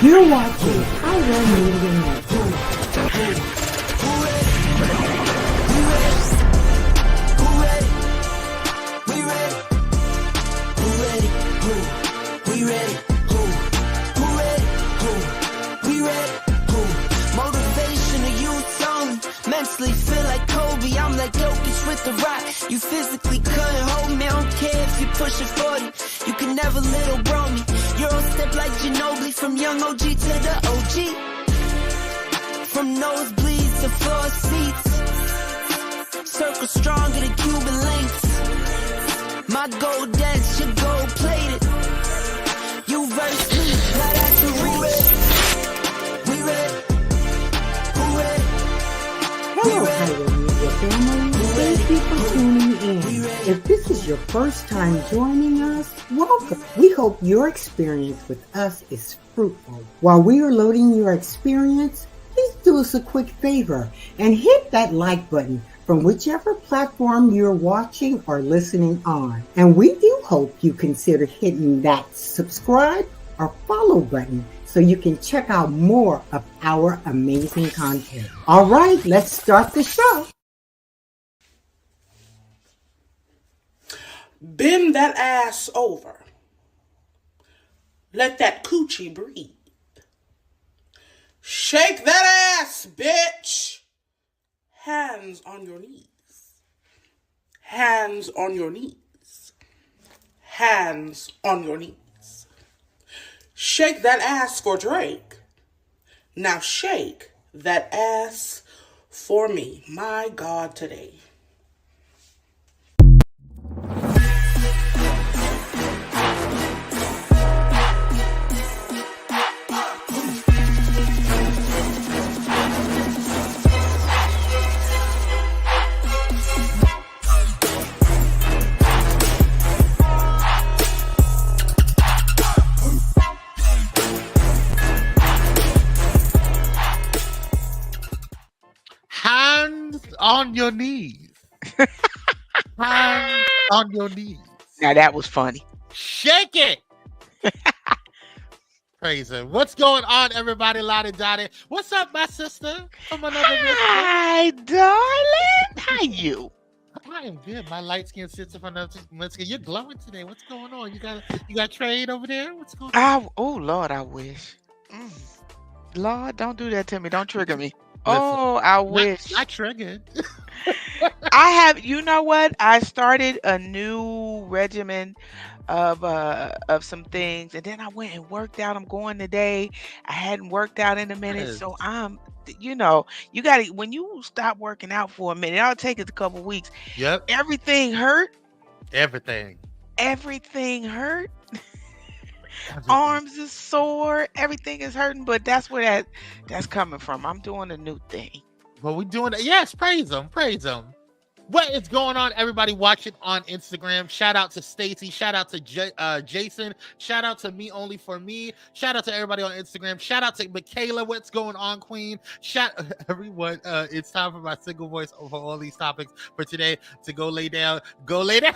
You're watching Pyro Media Network. Mentally feel like Kobe, I'm like Jokic with the rock. You physically couldn't hold me, I don't care if you push it 40. You can never little bro me. Euro step like Ginobili, from young OG to the OG. From nosebleeds to floor seats. Circle stronger than Cuban links. My gold dance, your gold plated. You verse me, now that's a reach. We ready. Hello, Pyro Media family. Thank you for tuning in. If this is your first time joining us, welcome. We hope your experience with us is fruitful. While we are loading your experience, please do us a quick favor and hit that like button from whichever platform you're watching or listening on. And we do hope you consider hitting that subscribe or follow button so you can check out more of our amazing content. All right, let's start the show. Bend that ass over. Let that coochie breathe. Shake that ass, bitch. Hands on your knees. Hands on your knees. Hands on your knees. Shake that ass for Drake. Now shake that ass for me. My God, today. On your knees. Hands on your knees. Now that was funny. Shake it. Praise him. What's going on, everybody? Lottie Dottie. What's up, my sister? From another Hi, darling. How you? I am good. My light skin sister from another skin. You're glowing today. What's going on? You got trade over there? What's going on? Oh Lord, I wish. Lord, don't do that to me. Don't trigger me. Listen, I wish. I triggered. I have. You know what? I started a new regimen of some things, and then I went and worked out. I'm going today. I hadn't worked out in a minute, Yes. so I'm. You know, you got to, when you stop working out for a minute, it'll take us a couple weeks. Yep. Everything hurt. Everything hurt. Arms is sore, everything is hurting, but that's where that's coming from. I'm doing a new thing. Well, we're doing it. Yes, praise him. What is going on, everybody watching on Instagram? Shout out to Stacy. Shout out to Jason. Shout out to Me Only For Me. Shout out to everybody on Instagram. Shout out to Michaela. What's going on, Queen? Shout everyone. It's time for my single voice over all these topics for today to go lay down. Go lay down.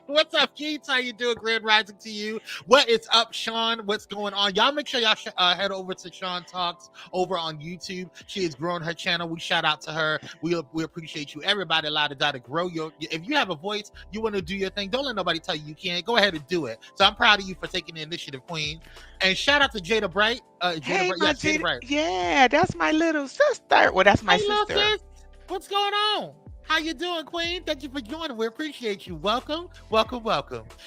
What's up, Keith? How you doing? Grand rising to you. What is up, Sean? What's going on? Y'all make sure y'all head over to Sean Talks over on YouTube. She has grown her channel. We shout out to her. We appreciate you. Everybody to grow if you have a voice, you want to do your thing, don't let nobody tell you can't. Go ahead and do it. So I'm proud of you for taking the initiative, Queen. And shout out to Jada Bright. Jada Bright. Yeah, that's my little sister. Well, that's my sister. Sis. What's going on? How you doing, Queen? Thank you for joining. We appreciate you. Welcome.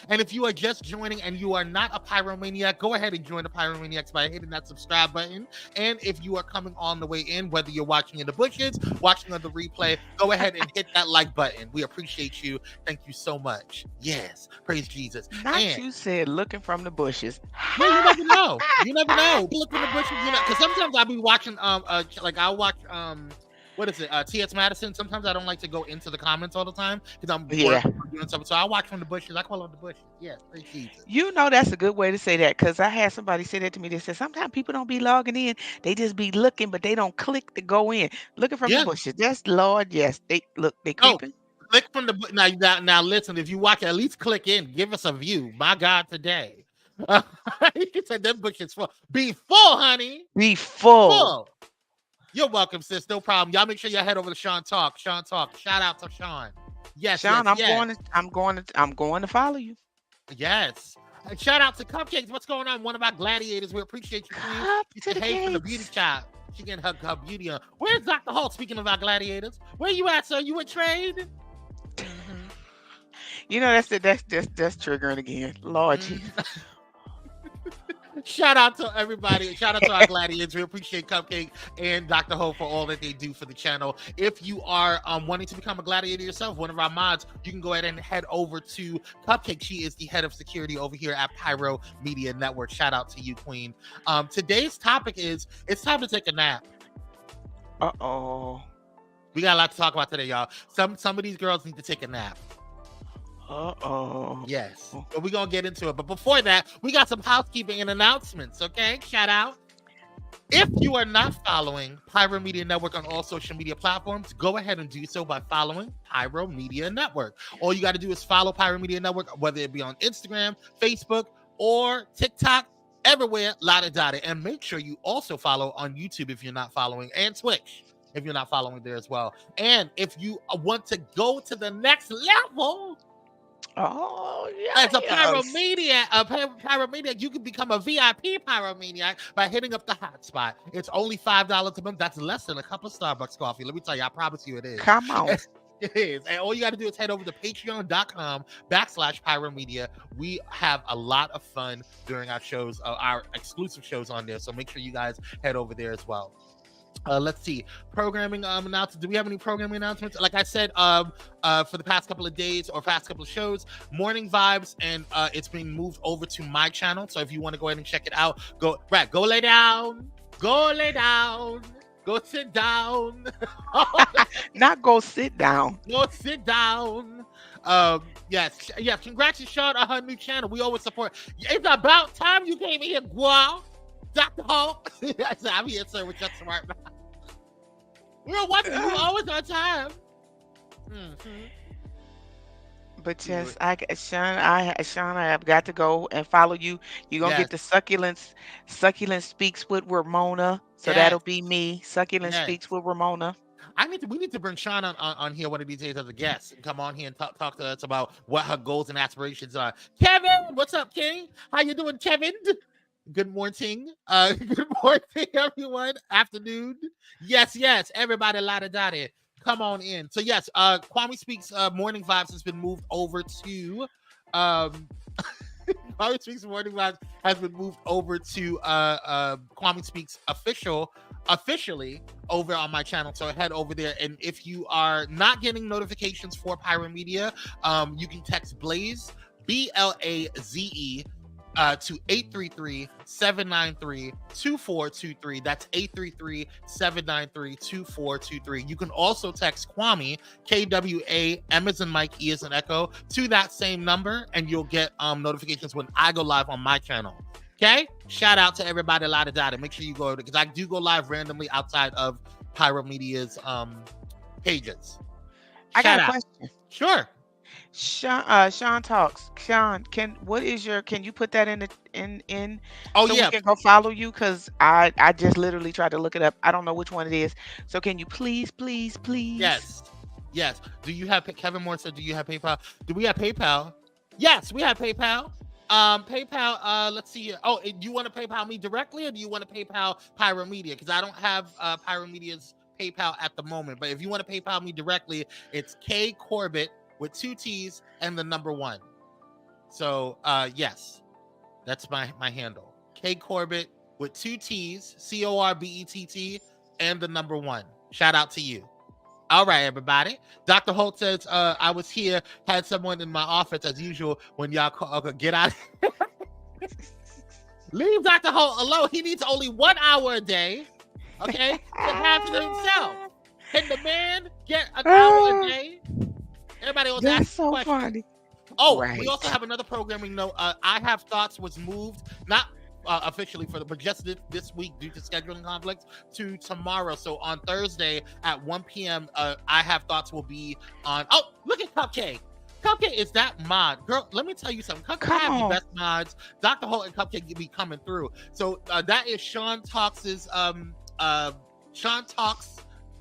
And if you are just joining and you are not a pyromaniac, go ahead and join the Pyromaniacs by hitting that subscribe button. And if you are coming on the way in, whether you're watching in the bushes, watching on the replay, go ahead and hit that like button. We appreciate you. Thank you so much. Yes. Praise Jesus. You said looking from the bushes. Yeah, you never know. Look from the bushes, because sometimes I'll be watching I'll watch what is it? T.S. Madison. Sometimes I don't like to go into the comments all the time because I'm doing something. So I watch from the bushes. I call them the bushes. Yes, praise Jesus. You know, that's a good way to say that, because I had somebody say that to me. They said sometimes people don't be logging in. They just be looking, but they don't click to go in. Looking from the bushes. Yes, Lord. Yes. They creeping. Click from the now. Listen, if you watch, at least click in. Give us a view. My God, today. He said them bushes full. Be full, honey. Be full. Full. You're welcome, sis. No problem. Y'all make sure y'all head over to Sean Talk. Sean Talk. Shout out to Sean. Yes, Sean, yes, I'm going to follow you. yes. And shout out to Cupcakes. What's going on? One of our gladiators. We appreciate you, Queen. She said, hey, from the beauty shop. She getting her beauty on. Where's Dr. Holt? Speaking of our gladiators, where you at, sir? You in trade? You know that's triggering again. Lord Jesus. Shout out to everybody. Shout out to our gladiators. We appreciate Cupcake and Dr. Ho for all that they do for the channel. If you are wanting to become a gladiator yourself, one of our mods, you can go ahead and head over to Cupcake. She is the head of security over here at Pyro Media Network. Shout out to you, Queen. Today's topic is it's time to take a nap. Uh-oh. We got a lot to talk about today, y'all. Some of these girls need to take a nap. Uh-oh. Yes. But we're going to get into it. But before that, we got some housekeeping and announcements, okay? Shout out. If you are not following Pyro Media Network on all social media platforms, go ahead and do so by following Pyro Media Network. All you got to do is follow Pyro Media Network, whether it be on Instagram, Facebook, or TikTok, everywhere, la-da-da-da. And make sure you also follow on YouTube if you're not following, and Twitch if you're not following there as well. And if you want to go to the next level, oh, yeah. as a pyromaniac, you can become a VIP pyromaniac by hitting up the hotspot. It's only $5 a month. That's less than a cup of Starbucks coffee. Let me tell you, I promise you it is. Come on. It is. And all you got to do is head over to patreon.com/pyromedia. We have a lot of fun during our shows, our exclusive shows on there. So make sure you guys head over there as well. Let's see. Programming announcements. Do we have any programming announcements? Like I said, for the past couple of days or past couple of shows, Morning Vibes, and it's being moved over to my channel. So if you want to go ahead and check it out, go lay down. Go lay down. Go sit down. Not go sit down. Go sit down. Yes. Congrats to Sean on her new channel. We always support. It's about time you came here, Guau. Dr. Holt. I'm here, sir, with just smart. We're watching you always on time. But yes, Sean, I have got to go and follow you. You're gonna get the Succulent Speaks with Ramona. So that'll be me. Succulent Speaks with Ramona. We need to bring Sean on here one of these days as a guest and come on here and talk to us about what her goals and aspirations are. Kevin, what's up, King? How you doing, Kevin? Good morning. Good morning, everyone. Afternoon. Yes. Everybody, la-da-da-da. Come on in. So, yes, Kwame Speaks Morning Vibes has been moved over to... Kwame Speaks Morning Vibes has been moved over to Kwame Speaks officially over on my channel. So head over there. And if you are not getting notifications for Pyro Media, you can text Blaze, BLAZE, to 833-793-2423. That's 833-793-2423. You can also text Kwame, KWA, M as in Mike, E as in Echo, to that same number, and you'll get notifications when I go live on my channel. Okay? Shout out to everybody, la-da-da-da. Make sure you go, because I do go live randomly outside of Pyro Media's pages. I got a question. Sure. Sean Talks. Sean, can you put that in we can go follow you? Because I just literally tried to look it up. I don't know which one it is. So can you please? Yes. Do you have Kevin Moore said, do you have PayPal? Do we have PayPal? Yes, we have PayPal. PayPal, let's see here. Oh, do you want to PayPal me directly, or do you want to PayPal Pyro Media? Because I don't have Pyro Media's PayPal at the moment. But if you want to PayPal me directly, it's K Corbett with 2 T's and the number 1. So, yes, that's my handle. K Corbett with 2 T's, CORBETT, and the number 1. Shout out to you. All right, everybody. Dr. Holt says, I was here, had someone in my office as usual when y'all call. Okay, get out. Leave Dr. Holt alone. He needs only 1 hour a day, okay, to have to himself. Can the man get an hour a day? Everybody else That's asks so questions. funny. Oh, Right. we also have another programming note. I Have Thoughts was moved, not officially but just this week due to scheduling conflicts, to tomorrow. So on Thursday at 1 p.m., I Have Thoughts will be on. Oh, look at Cupcake. Cupcake is that mod. Girl, let me tell you something. Cupcake have the best mods. Dr. Holt and Cupcake be coming through. So that is Sean Talks' Sean Talks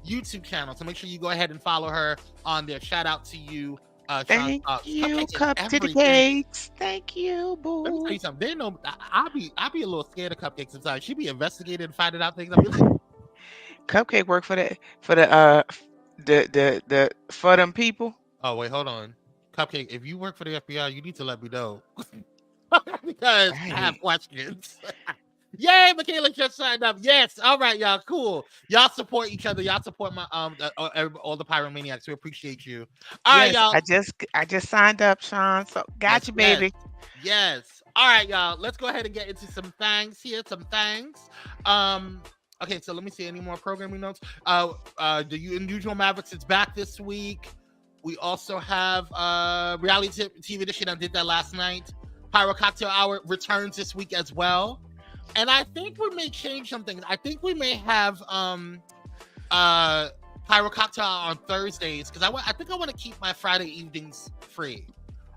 YouTube channel. So make sure you go ahead and follow her on there. Shout out to you. Thank Talks. you, Cup to the Cakes. Thank you, boo. Let me tell you something. They know I'll be a little scared of Cupcake sometimes. She be investigating and finding out things. I'll be like, Cupcake work for the for them people. oh wait, hold on. Cupcake, if you work for the FBI, you need to let me know. Because I have questions. Yay, Michaela just signed up. Yes. All right, y'all. Cool. Y'all support each other. Y'all support my all the Pyromaniacs. We appreciate you. All right, y'all. I just signed up, Sean. So got you, baby. Yes. All right, y'all. Let's go ahead and get into some things here. Some things. Okay, so let me see any more programming notes. The Unusual Mavericks is back this week. We also have reality TV edition. I did that last night. Pyro Cocktail Hour returns this week as well. And I think we may change some things. I think we may have Pyro Cocktail on Thursdays because I think I want to keep my Friday evenings free.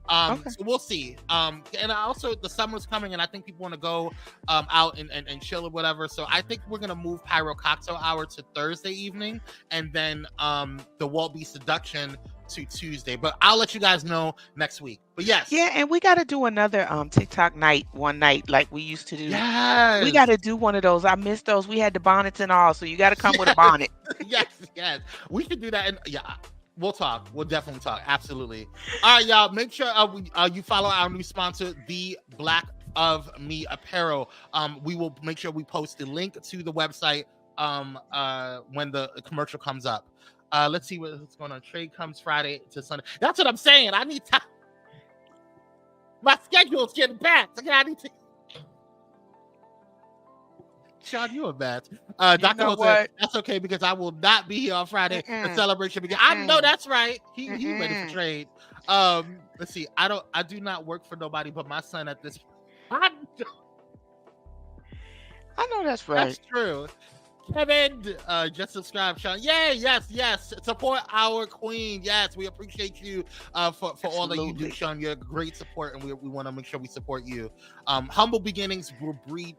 So we'll see. And also the summer's coming, and I think people want to go out and chill or whatever. So I think we're gonna move Pyro Cocktail Hour to Thursday evening, and then the Walt B Seduction to Tuesday. But I'll let you guys know next week. But yes. Yeah, and we got to do another TikTok night one night like we used to do. Yes. We got to do one of those. I missed those. We had the bonnets and all, so you got to come with a bonnet. Yes. We should do that. And yeah, we'll talk. We'll definitely talk. Absolutely. All right, y'all. Make sure you follow our new sponsor, The Black of Me Apparel. We will make sure we post the link to the website when the commercial comes up. Let's see what's going on. Trade comes Friday to Sunday. That's what I'm saying. I need time. My schedule's getting packed. I need to. Sean, you a bad. Dr. Holt said, that's okay because I will not be here on Friday for celebration. Because I know that's right. He ready for trade. Let's see. I do not work for nobody but my son at this. I know that's right. That's true. Kevin, just subscribe, Sean. Yay, yes. Support our queen. Yes, we appreciate you for all that you do, Sean. You're a great support, and we want to make sure we support you. Humble beginnings will breed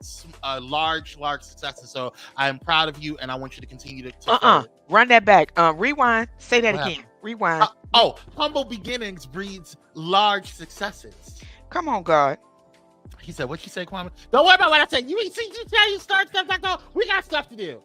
large successes. So I am proud of you, and I want you to continue to run that back. Rewind. Say that again. Rewind. Humble beginnings breeds large successes. Come on, God. He said, "What you say, Kwame? Don't worry about what I say. You start stuff like that. We got stuff to do."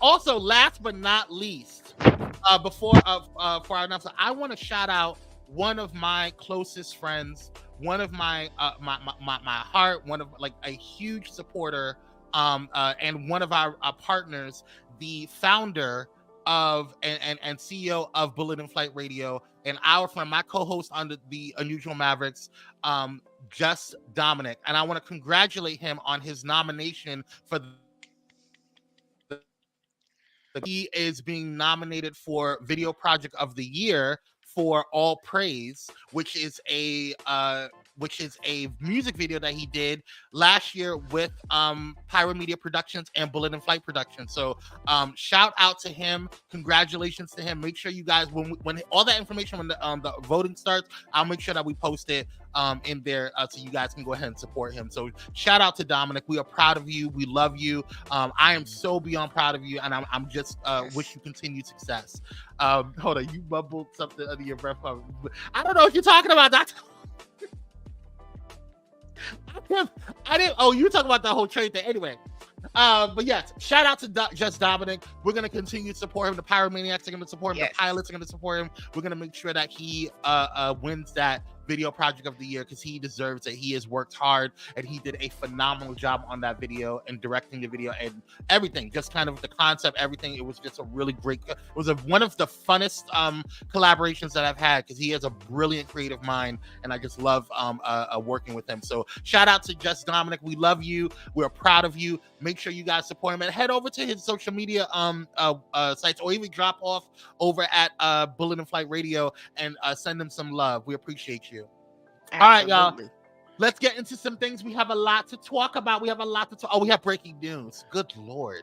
Also, last but not least, for our announcement, I want to shout out one of my closest friends, one of my heart, one of like a huge supporter, and one of our partners, the founder of and CEO of Bullet in Flight Radio, and our friend, my co-host on the Unusual Mavericks, Just Dominic. And I want to congratulate him on his nomination for he is being nominated for Video Project of the Year for All Praise, which is a music video that he did last year with Pyro Media Productions and Bullet and Flight Productions. So shout out to him, congratulations to him. Make sure you guys, when all that information, when the voting starts, I'll make sure that we post it in there so you guys can go ahead and support him. So shout out to Dominic. We are proud of you. We love you. I am so beyond proud of you, and I'm just wish you continued success. Hold on, you mumbled something under your breath. I don't know what you're talking about. That's I didn't. Oh, you were talking about that whole trade thing. Anyway, but yes, shout out to Just Dominic. We're gonna continue to support him. The Pyromaniacs are gonna support him. Yes. The pilots are gonna support him. We're gonna make sure that he wins that Video Project of the Year because he deserves it. He has worked hard and he did a phenomenal job on that video and directing the video and everything. Just kind of the concept, everything. It was just a really great. It was one of the funnest collaborations that I've had because he has a brilliant creative mind and I just love working with him. So shout out to Just Dominic. We love you. We're proud of you. Make sure you guys support him and head over to his social media sites or even drop off over at Bullet and Flight Radio and send him some love. We appreciate you. Absolutely. All right, y'all. Let's get into some things. We have a lot to talk about. We have breaking news. Good Lord.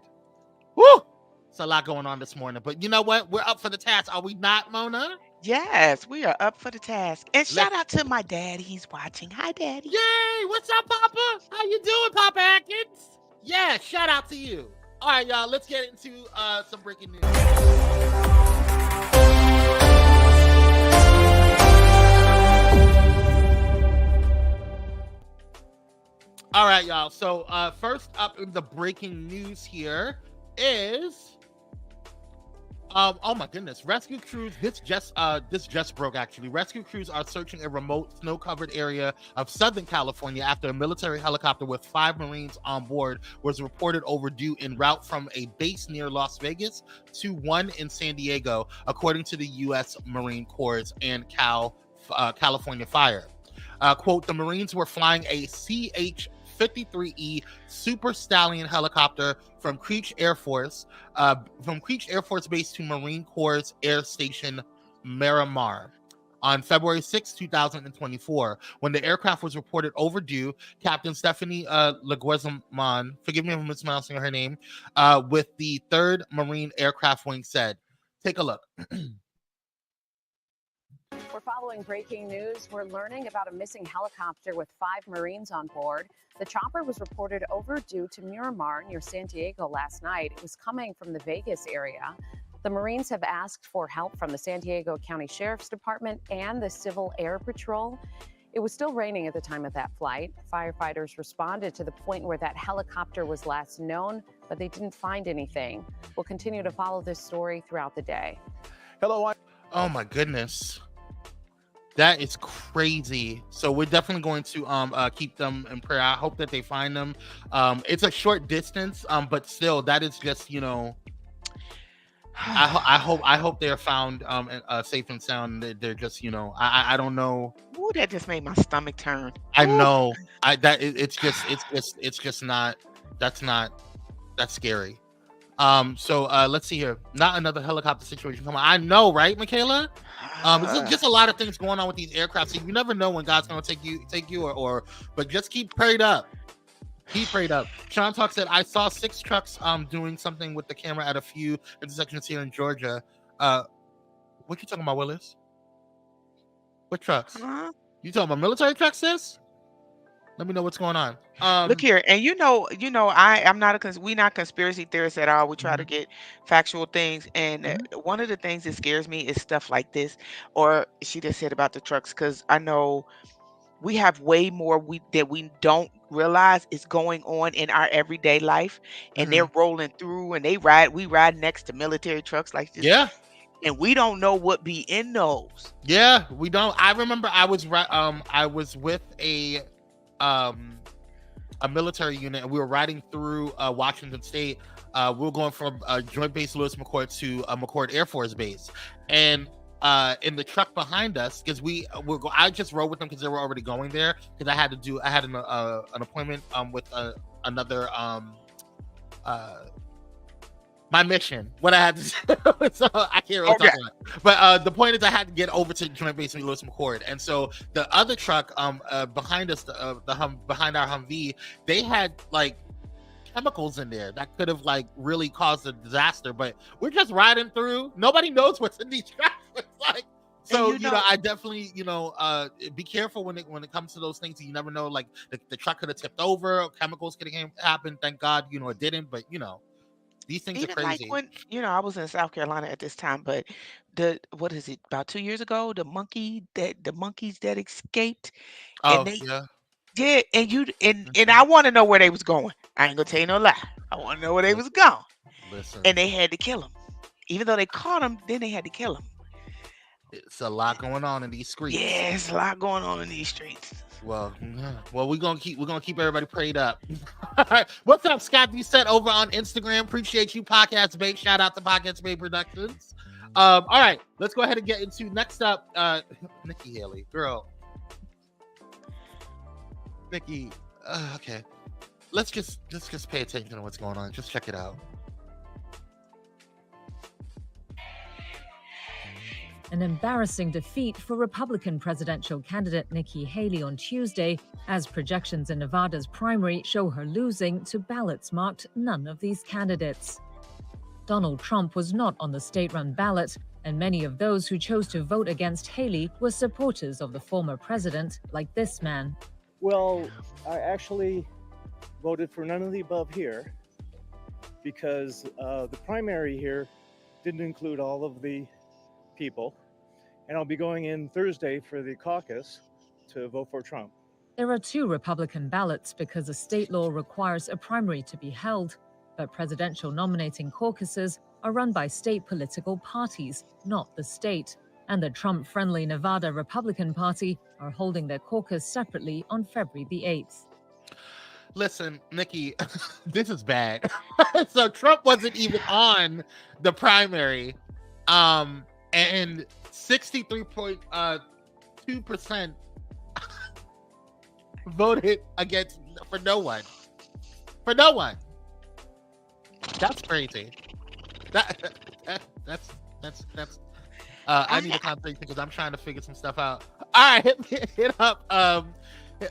Woo! It's a lot going on this morning. But you know what? We're up for the task. Are we not, Mona? Yes, we are up for the task. And shout Let's. out to my dad. He's watching. Hi, Daddy. Yay! What's up, Papa? How you doing, Papa Atkins? Yeah, shout out to you. All right, y'all. Let's get into some breaking news. All right, y'all. So first up in the breaking news here is oh my goodness, rescue crews. This just broke actually. Rescue crews are searching a remote snow-covered area of Southern California after a military helicopter with 5 Marines on board was reported overdue en route from a base near Las Vegas to one in San Diego, according to the U.S. Marine Corps and California Fire. Quote, the Marines were flying a CH-53E Super Stallion helicopter from Creech Air Force Base to Marine Corps Air Station Miramar on February 6, 2024. When the aircraft was reported overdue, Captain Stephanie Leguizamon, forgive me if I'm mispronouncing her name, with the 3rd Marine Aircraft Wing said, take a look. We're following breaking news. We're learning about a missing helicopter with 5 Marines on board. The chopper was reported overdue to Miramar near San Diego last night. It was coming from the Vegas area. The Marines have asked for help from the San Diego County Sheriff's Department and the Civil Air Patrol. It was still raining at the time of that flight. Firefighters responded to the point where that helicopter was last known, but they didn't find anything. We'll continue to follow this story throughout the day. Hello. Oh my goodness. That is crazy. So we're definitely going to keep them in prayer. I hope that they find them. It's a short distance, but still, that is just, you know, I hope they're found safe and sound. They're just, you know, I don't know. Ooh, that just made my stomach turn. I know. It's just not. That's scary. So let's see here. Not another helicopter situation. Come on. I know, right, Michaela? It's just a lot of things going on with these aircraft. So you never know when God's going to take you but just keep prayed up. Keep prayed up. Sean Talk said, I saw 6 trucks doing something with the camera at a few intersections here in Georgia. What you talking about, Willis? What trucks? Huh? You talking about military trucks, sis? Let me know what's going on. Look here, and I'm not we not conspiracy theorists at all. We try to get factual things, and one of the things that scares me is stuff like this, or she just said about the trucks, because I know we have way more that we don't realize is going on in our everyday life, and they're rolling through, and we ride next to military trucks like this. Yeah. And we don't know what be in those. Yeah, we don't. I remember I was with a military unit, and we were riding through Washington State. We were going from Joint Base Lewis McChord to McChord Air Force Base, and in the truck behind us, because I just rode with them because they were already going there, because I had an appointment with another my mission, what I had to do. So I can't really talk about it. But the point is, I had to get over to Joint Base Lewis McChord, and so the other truck behind us, behind our Humvee, they had like chemicals in there that could have like really caused a disaster. But we're just riding through. Nobody knows what's in these trucks. It's like, so you know, I definitely, be careful when it comes to those things. You never know. Like the truck could have tipped over, chemicals could have happened. Thank God, it didn't. But these things Even are crazy. like when I was in South Carolina at this time, but what is it, about 2 years ago, the monkeys that escaped, Oh, and they yeah. and I want to know where they was going. I ain't gonna tell you no lie. I want to know where they was going. Listen, And they had to kill them, even though they caught them. Then they had to kill them. it's a lot going on in these streets. Yeah, it's a lot going on in these streets. Well, we're gonna keep everybody prayed up. All right. What's up, Scott? You said over on Instagram. Appreciate you, Podcast Babe. Shout out to Podcast Babe Productions. All right, let's go ahead and get into next up. Nikki Haley, girl. Nikki, okay. Let's just pay attention to what's going on. Just check it out. An embarrassing defeat for Republican presidential candidate Nikki Haley on Tuesday, as projections in Nevada's primary show her losing to ballots marked none of these candidates. Donald Trump was not on the state-run ballot, And many of those who chose to vote against Haley were supporters of the former president, like this man. Well, I actually voted for none of the above here because the primary here didn't include all of the people. And I'll be going in Thursday for the caucus to vote for Trump. There are 2 Republican ballots because a state law requires a primary to be held, but presidential nominating caucuses are run by state political parties, not the state. And the Trump-friendly Nevada Republican Party are holding their caucus separately on February the 8th. Listen, Nikki, this is bad. So Trump wasn't even on the primary, and 63.2% voted against for no one. For no one. That's crazy. That's. I need a conversation because I'm trying to figure some stuff out. All right, hit up.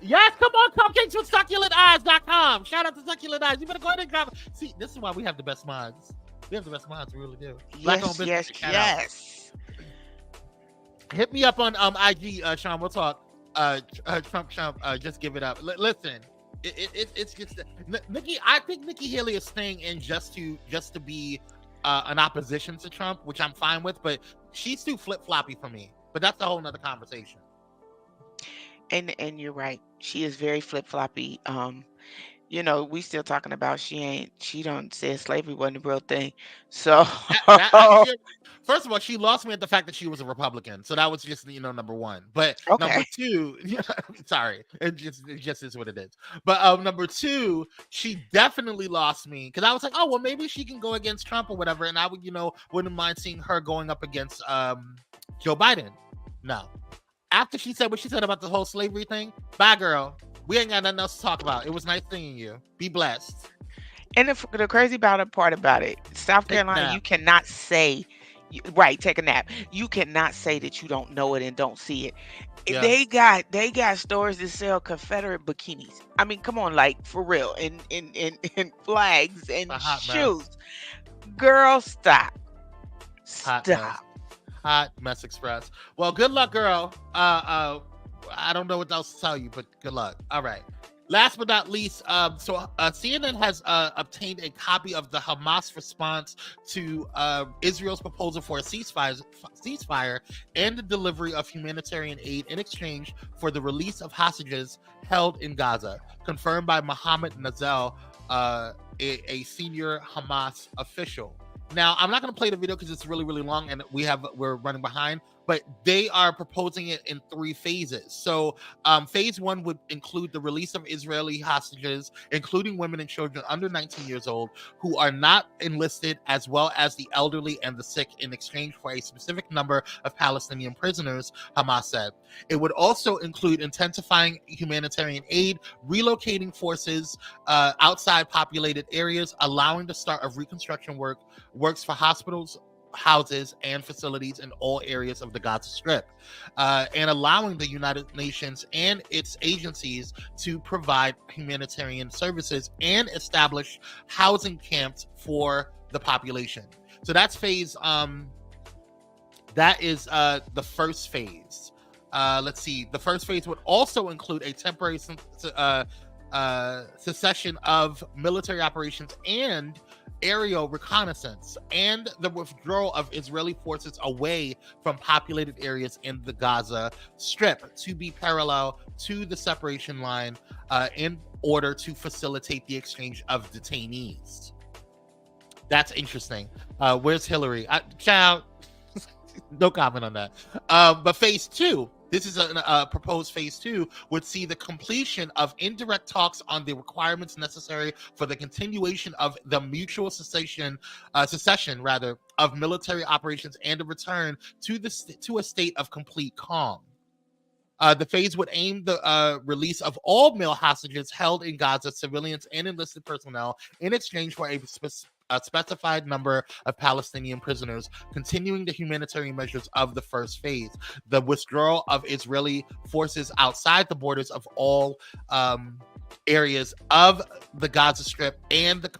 Yes, come on, cupcakes with succulenteyes.com. Shout out to Succulent Eyes. You better go ahead and grab. See, this is why we have the best minds. We have the best minds. We really do. Yes. Hit me up on IG, Sean. We'll talk. Trump. Just give it up. Listen, it's just Nikki. I think Nikki Haley is staying in just to be an opposition to Trump, which I'm fine with. But she's too flip floppy for me. But that's a whole nother conversation. And you're right. She is very flip floppy. We still talking about she don't say slavery wasn't a real thing. So first of all, she lost me at the fact that she was a Republican. So that was just number one. But Okay. number two, sorry, it just is what it is. But number two, she definitely lost me because I was like, oh well, maybe she can go against Trump or whatever, and I would wouldn't mind seeing her going up against Joe Biden. No. After she said what she said about the whole slavery thing, bye, girl. We ain't got nothing else to talk about. It was nice seeing you. Be blessed. And the crazy part about it, South Carolina, you cannot say, right, take a nap. You cannot say that you don't know it and don't see it. Yeah. They got stores that sell Confederate bikinis. I mean, come on, like for real, and flags and shoes. Girl, stop. Hot Mess Express. Well, good luck, girl. I don't know what else to tell you, but good luck. All right. Last but not least, CNN has obtained a copy of the Hamas response to Israel's proposal for a ceasefire and the delivery of humanitarian aid in exchange for the release of hostages held in Gaza, confirmed by Mohammed Nazel, a senior Hamas official. Now, I'm not going to play the video because it's really, really long and we're running behind, but they are proposing it in 3 phases. So phase 1 would include the release of Israeli hostages, including women and children under 19 years old who are not enlisted, as well as the elderly and the sick, in exchange for a specific number of Palestinian prisoners, Hamas said. It would also include intensifying humanitarian aid, relocating forces outside populated areas, allowing the start of reconstruction works for hospitals, houses, and facilities in all areas of the Gaza Strip, and allowing the United Nations and its agencies to provide humanitarian services and establish housing camps for the population. So that's phase. That is the first phase. Let's see. The first phase would also include a temporary cessation of military operations and aerial reconnaissance, and the withdrawal of Israeli forces away from populated areas in the Gaza Strip to be parallel to the separation line in order to facilitate the exchange of detainees. That's interesting. Where's Hillary? Child, no comment on that. But phase 2, this is a proposed phase 2, would see the completion of indirect talks on the requirements necessary for the continuation of the mutual secession of military operations and a return to a state of complete calm. The phase would aim the release of all male hostages held in Gaza, civilians and enlisted personnel, in exchange for a specified number of Palestinian prisoners, continuing the humanitarian measures of the first phase. The withdrawal of Israeli forces outside the borders of all areas of the Gaza Strip and the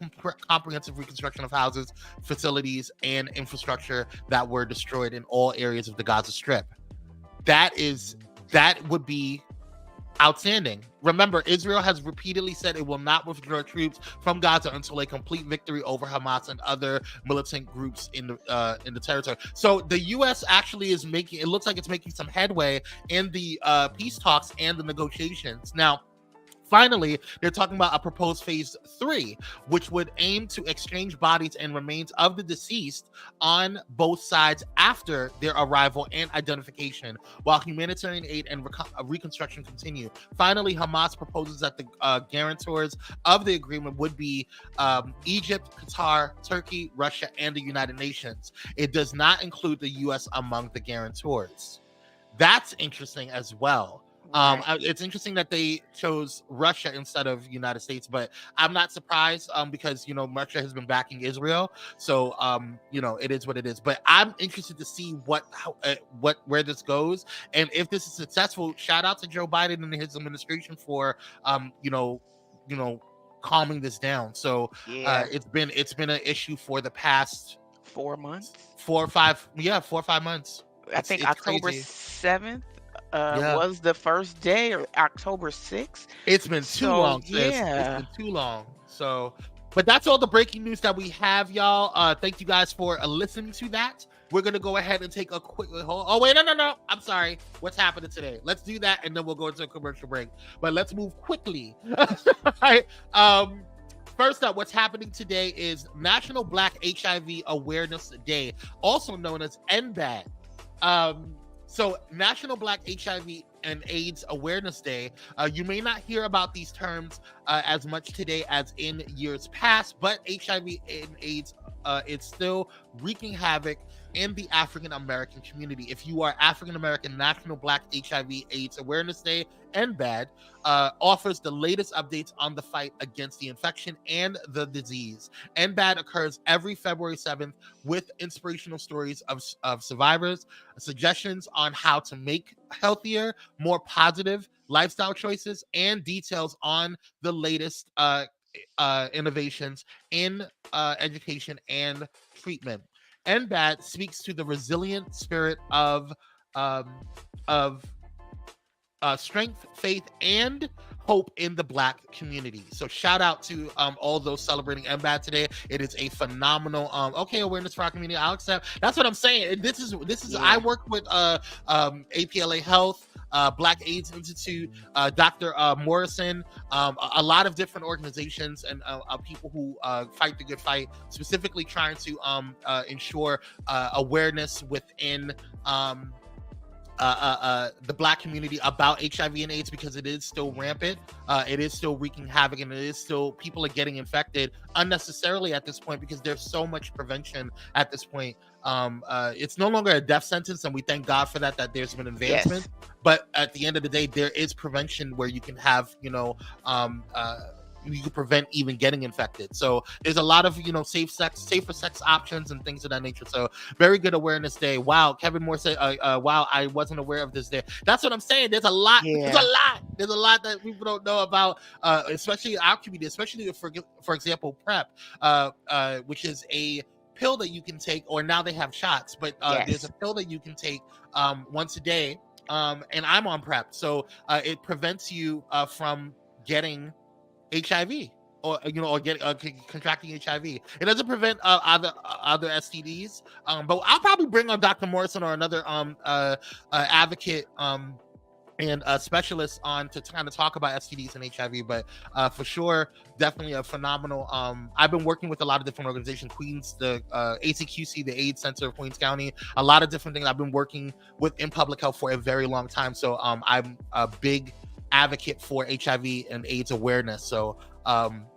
comprehensive reconstruction of houses, facilities, and infrastructure that were destroyed in all areas of the Gaza Strip. That would be outstanding. Remember, Israel has repeatedly said it will not withdraw troops from Gaza until a complete victory over Hamas and other militant groups in the territory. So the U.S. actually is making, it looks like it's making some headway in the peace talks and the negotiations. Now, finally, they're talking about a proposed phase 3, which would aim to exchange bodies and remains of the deceased on both sides after their arrival and identification, while humanitarian aid and reconstruction continue. Finally, Hamas proposes that the guarantors of the agreement would be Egypt, Qatar, Turkey, Russia, and the United Nations. It does not include the U.S. among the guarantors. That's interesting as well. It's interesting that they chose Russia instead of United States, but I'm not surprised because, you know, Russia has been backing Israel. So, you know, it is what it is. But I'm interested to see where this goes. And if this is successful, shout out to Joe Biden and his administration for, you know, calming this down. So it's been an issue for the past 4 months, 4 or 5 months. I think October 7th was the first day, or October 6th. It's been too long, sis. Yeah. It's been too long. So, but that's all the breaking news that we have, y'all. Thank you guys for listening to that. We're gonna go ahead and take a quick hold. Oh wait, no. I'm sorry. What's happening today? Let's do that, and then we'll go into a commercial break. But let's move quickly. All right. First up, what's happening today is National Black HIV Awareness Day, also known as NBAD. So National Black HIV and AIDS Awareness Day. You may not hear about these terms as much today as in years past, but HIV and AIDS it's still wreaking havoc in the African American community. If you are African American, National Black HIV AIDS Awareness Day, NBAD, offers the latest updates on the fight against the infection and the disease. NBAD occurs every February 7th with inspirational stories of survivors, suggestions on how to make healthier, more positive lifestyle choices, and details on the latest innovations in education and treatment. NBAD speaks to the resilient spirit of strength, faith, and hope in the Black community. So shout out to all those celebrating NBAD today. It is a phenomenal awareness for our community. I'll accept. That's what I'm saying. This is yeah. I work with APLA Health, Black AIDS Institute, Dr. Morrison, a lot of different organizations and people who fight the good fight, specifically trying to ensure awareness within the Black community about HIV and AIDS, because it is still rampant. It is still wreaking havoc, and it is still, people are getting infected unnecessarily at this point because there's so much prevention at this point. It's no longer a death sentence, and we thank God for that there's been advancement. Yes. But at the end of the day, there is prevention where you can have, you can prevent even getting infected. So there's a lot of, safer sex options and things of that nature. So very good awareness day. Wow. Kevin Moore said, wow, I wasn't aware of this day. That's what I'm saying. There's a lot. Yeah. There's a lot that people don't know about, especially our community, especially for example, PrEP, which is a pill that you can take, or now they have shots, but yes. There's a pill that you can take once a day. And I'm on PrEP. So it prevents you from getting HIV or contracting HIV. It doesn't prevent other STDs, but I'll probably bring on Dr. Morrison or another advocate and a specialist on to kind of talk about STDs and HIV. But for sure, definitely a phenomenal. I've been working with a lot of different organizations, Queens, the ACQC, the AIDS Center of Queens County, a lot of different things I've been working with in public health for a very long time. So I'm a big advocate for HIV and AIDS awareness. So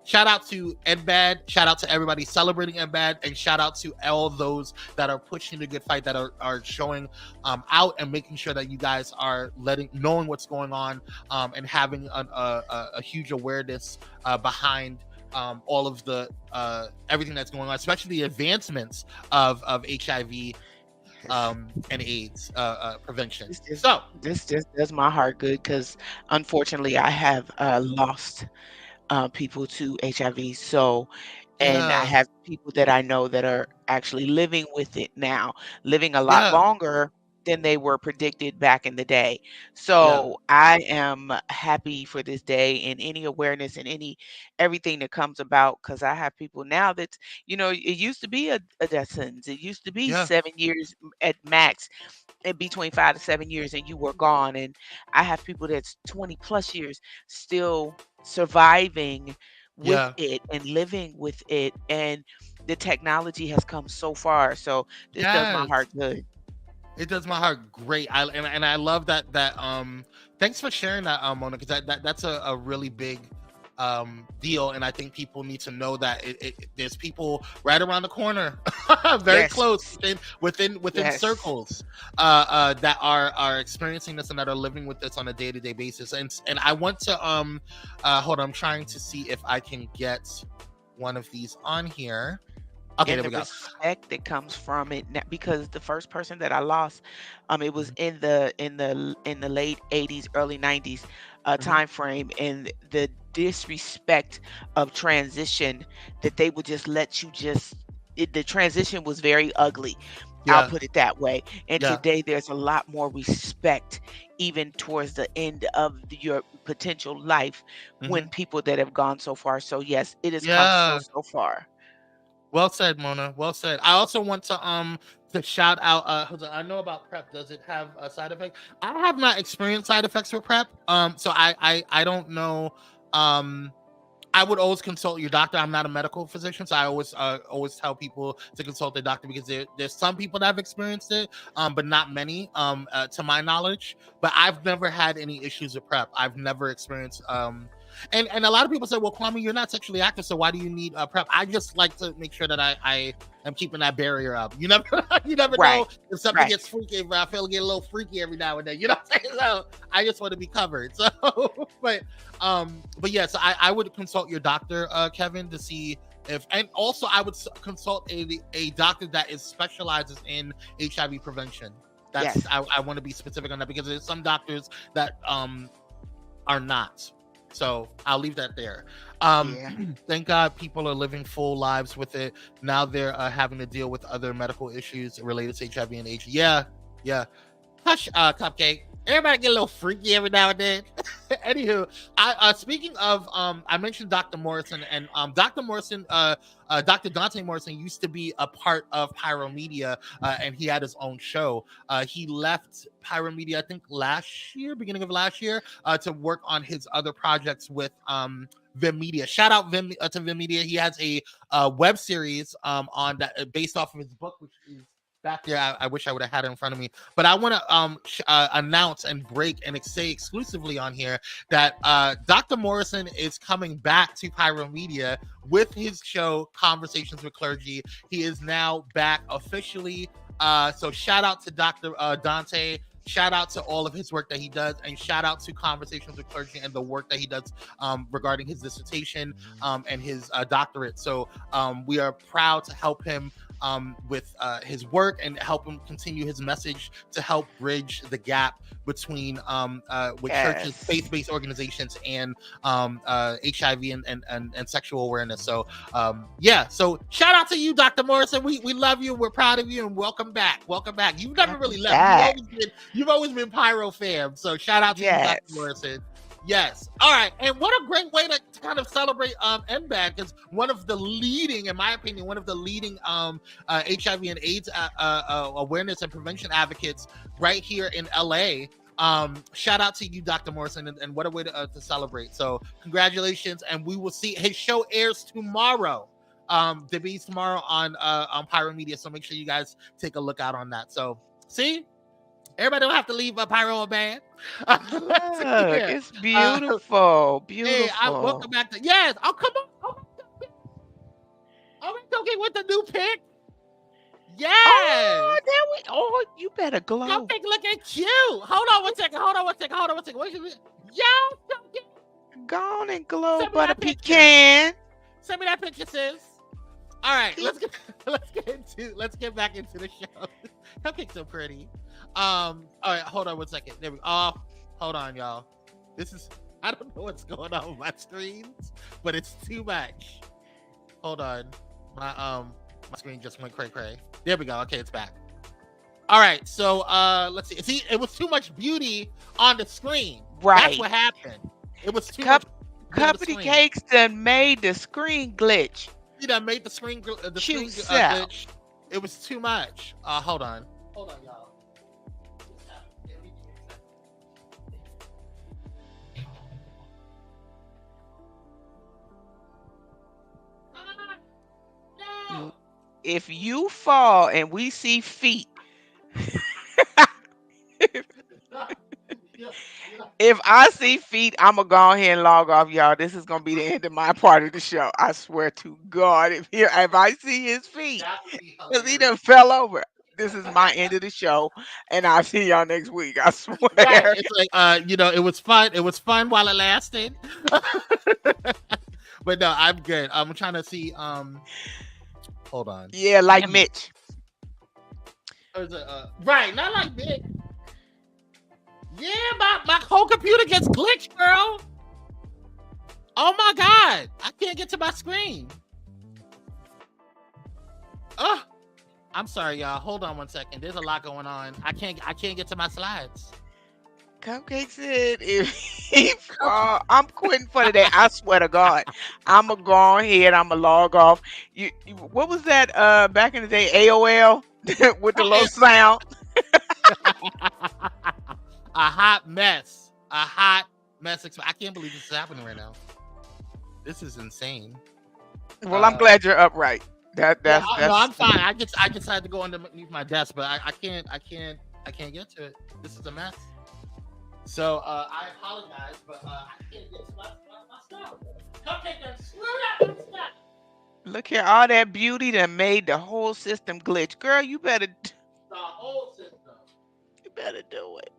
shout out to NBAD, shout out to everybody celebrating NBAD, and shout out to all those that are pushing the good fight, that are showing out and making sure that you guys are knowing what's going on, and having a huge awareness behind all of the everything that's going on, especially the advancements of HIV and AIDS prevention. This just So this just does my heart good because unfortunately I have lost people to HIV. So, and I yeah, have people that I know that are actually living with it now, living a lot yeah, longer than they were predicted back in the day. yeah, So I am happy for this day and any awareness and everything that comes about because I have people now that, it used to be a death sentence. It used to be yeah, 7 years at max in between 5 to 7 years and you were gone. And I have people that's 20 plus years still surviving with yeah. it and living with it. And the technology has come so far. So this does my Yes. heart good. It does my heart great. And I love that. Thanks for sharing that, Mona, because that's a really big deal, and I think people need to know that there's people right around the corner, very Yes. close within Yes. circles, that are experiencing this and that are living with this on a day-to-day basis. And I want to hold on, I'm trying to see if I can get one of these on here. Okay, And there the we go. respect that comes from it because the first person that I lost, it was in the late 80s, early 90s time frame, and the disrespect of transition that they would just let you the transition was very ugly. I'll Yeah, put it that way. And yeah, today there's a lot more respect even towards the end of your potential life when people that have gone so far. So yes, it has come yeah. so far. Well said, Mona. Well said. I also want to shout out. Hold on, I know about PrEP. Does it have a side effect? I have not experienced side effects with PrEP. So I don't know. Um, I would always consult your doctor. I'm not a medical physician, so I always tell people to consult their doctor because there's some people that have experienced it, but not many, to my knowledge. But I've never had any issues with PrEP. I've never experienced and a lot of people say, well, Kwame, you're not sexually active, so why do you need PrEP? I just like to make sure that I am keeping that barrier up. You never Right. know if something Right. gets freaky. If I feel get a little freaky every now and then, you know what I'm saying? So I just want to be covered. So, but yes, I would consult your doctor, Kevin, to see if, and also I would consult a doctor that specializes in HIV prevention. That's Yes. I want to be specific on that because there's some doctors that are not. So I'll leave that there. Yeah. Thank God people are living full lives with it. Now they're having to deal with other medical issues related to HIV and AIDS. Yeah. Hush, Cupcake. Everybody get a little freaky every now and then. Anywho, speaking of, I mentioned Dr. Morrison, and Dr. Morrison, Dr. Dante Morrison used to be a part of Pyro Media, and he had his own show. He left Pyro Media, I think beginning of last year, to work on his other projects with Vim Media. Shout out to Vim Media. He has a web series on that based off of his book, which is back there. I wish I would have had it in front of me, but I want to announce and break and say exclusively on here that Dr. Morrison is coming back to Pyro Media with his show Conversations with Clergy. He is now back officially. So shout out to Dr. Dante. Shout out to all of his work that he does, and shout out to Conversations with Clergy and the work that he does regarding his dissertation and his doctorate. So we are proud to help him with his work and help him continue his message to help bridge the gap between with churches, faith-based organizations, and HIV and sexual awareness. So so shout out to you, Dr. Morrison. We love you. We're proud of you, and welcome back. You've never really left. You've always been Pyro fam. So shout out to you, Dr. Morrison. Yes. All right. And what a great way to kind of celebrate MBAG, because one of the leading, in my opinion, HIV and AIDS awareness and prevention advocates right here in LA. Shout out to you, Dr. Morrison, and what a way to celebrate. So congratulations, and we will see. His show airs tomorrow. Debuts tomorrow on Pyro Media. So make sure you guys take a look out on that. So see. Everybody don't have to leave a Pyro band. It's beautiful. Hey, welcome back to yes. Oh, come on. Don't get with the new pick. Yes. You better glow. Don't think looking cute. Hold on one second. Wait, yo, don't get. Go on and glow, butter pecan. Send me that picture, sis. All right, let's get back into the show. Cupcake's so pretty. All right, hold on 1 second. There we go. Oh, hold on, y'all. This is, I don't know what's going on with my screens, but it's too much. Hold on. My screen just went cray. There we go. Okay, it's back. All right, so let's see. See, it was too much beauty on the screen. Right. That's what happened. It was too much. Company Cakes done made the screen glitch. You done made the screen Cute glitch. It was too much. Hold on, y'all. If you fall and we see feet, if I see feet, I'm gonna go ahead and log off, y'all. This is gonna be the end of my part of the show. I swear to God, if I see his feet, because he done fell over. This is my end of the show, and I'll see y'all next week. I swear. Right. It's like, it was fun. It was fun while it lasted. But no, I'm good. I'm trying to see. Hold on. Yeah, like Mitch. Right, not like Mitch. Yeah, my whole computer gets glitched, girl. Oh my God, I can't get to my screen. Oh, I'm sorry, y'all. Hold on 1 second. There's a lot going on. I can't get to my slides. Cupcake said, if he fall, I'm quitting for today. I swear to God, I'm gonna go ahead. I'm gonna log off. You what was that? Back in the day, AOL with the little sound. A hot mess. I can't believe this is happening right now. This is insane. Well, I'm glad you're upright. No, I'm fine. I just had to go underneath my desk, but I can't get to it. This is a mess. So I apologize, but I can't get to my stuff. Cupcake done screwed up my stuff. Look here, all that beauty that made the whole system glitch. Girl, you better. The whole system. You better do it.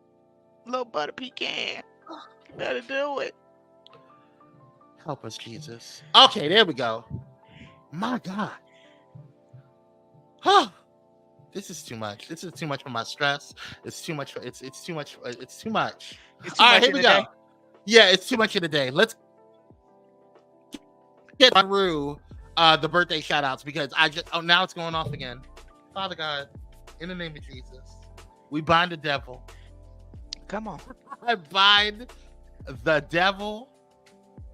Little butter pecan. You better do it. Help us, Jesus. Okay, there we go. My God. Huh. This is too much. This is too much for my stress. It's too much. It's too much. It's too much. All right, here we go. Yeah, it's too much in the day. Let's get through the birthday shout outs because now it's going off again. Father God, in the name of Jesus, we bind the devil. Come on. I bind the devil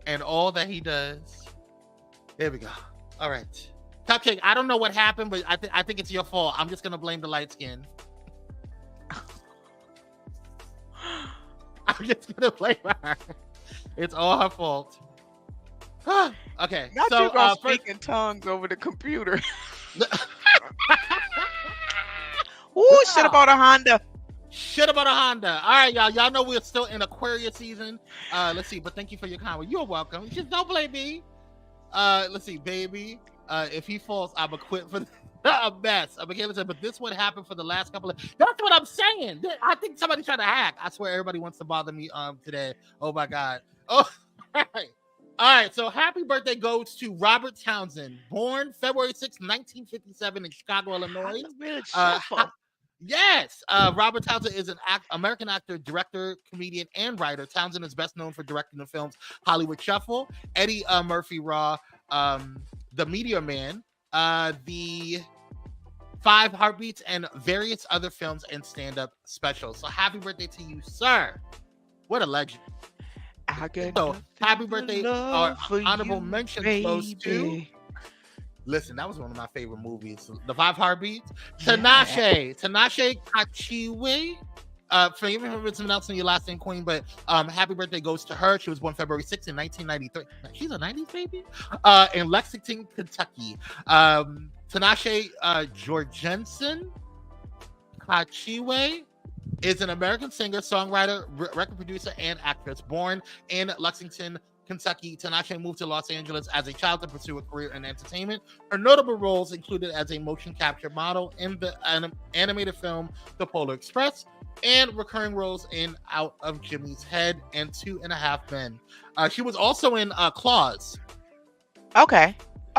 and all that he does. There we go. All right. Cupcake, I don't know what happened, but I think it's your fault. I'm just going to blame the light skin. I'm just going to blame her. It's all her fault. Okay. Not so, you gonna speak in tongues over the computer. Ooh, shit about a Honda. Shit about a Honda. All right, y'all. Y'all know we're still in Aquarius season. Let's see. But thank you for your comment. You're welcome. Just don't blame me. Let's see, baby. If he falls, I'm a quit for a mess. I'm a but this would happen for the last couple of. That's what I'm saying. I think somebody's trying to hack. I swear everybody wants to bother me today. Oh my God. Oh, all right. All right. So happy birthday goes to Robert Townsend, born February 6, 1957 in Chicago, Illinois. Yes, Robert Townsend is an American actor, director, comedian, and writer. Townsend is best known for directing the films Hollywood Shuffle, Eddie Murphy Raw, The Meteor Man, The 5 Heartbeats, and various other films and stand-up specials. So happy birthday to you, sir. What a legend. So happy birthday. Our honorable mention goes to... Listen, that was one of my favorite movies. The 5 Heartbeats. Tinashe Kachiwe. Forgive me for mispronouncing your last name, Queen, but happy birthday goes to her. She was born February 6th in 1993. She's a 90s baby. In Lexington, Kentucky. Tinashe Jorgensen Kachiwe is an American singer, songwriter, record producer, and actress. Born in Lexington, Kentucky, Tinashe moved to Los Angeles as a child to pursue a career in entertainment. Her notable roles included as a motion capture model in the animated film The Polar Express and recurring roles in Out of Jimmy's Head and 2.5 Men. She was also in Claws. Okay.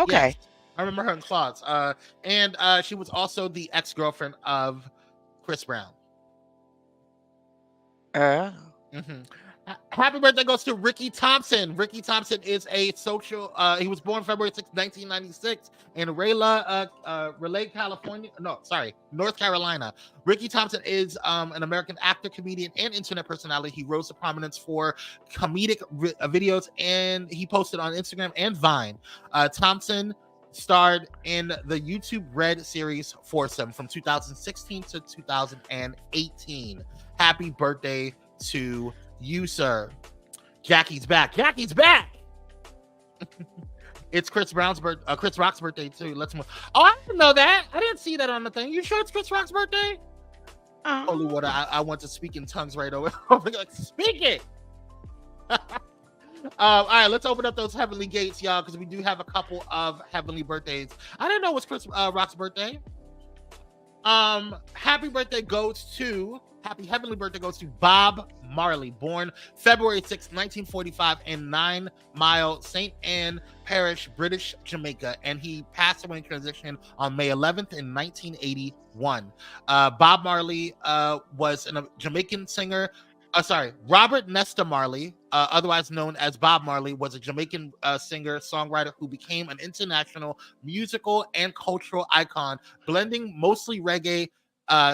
Yes, I remember her in Claws. And she was also the ex-girlfriend of Chris Brown. Mm-hmm. Happy birthday goes to Ricky Thompson. Ricky Thompson is a social. He was born February 6, 1996 in Raleigh, California. No, sorry, North Carolina. Ricky Thompson is an American actor, comedian, and internet personality. He rose to prominence for comedic videos, and he posted on Instagram and Vine. Thompson starred in the YouTube Red series Foursome from 2016 to 2018. Happy birthday to you, sir. Jackie's back. Jackie's back. It's Chris Rock's birthday too. Let's move. Oh, I didn't know that. I didn't see that on the thing. You sure it's Chris Rock's birthday? Holy water! I want to speak in tongues right over. Like, speak it. All right, let's open up those heavenly gates, y'all, because we do have a couple of heavenly birthdays. I didn't know it was Chris Rock's birthday. Happy heavenly birthday goes to Bob Marley, born February 6, 1945 in 9 Mile, St. Anne Parish, British Jamaica, and he passed away in transition on May 11th in 1981. Bob Marley was a Jamaican singer. Robert Nesta Marley, otherwise known as Bob Marley, was a Jamaican singer, songwriter who became an international musical and cultural icon, blending mostly reggae,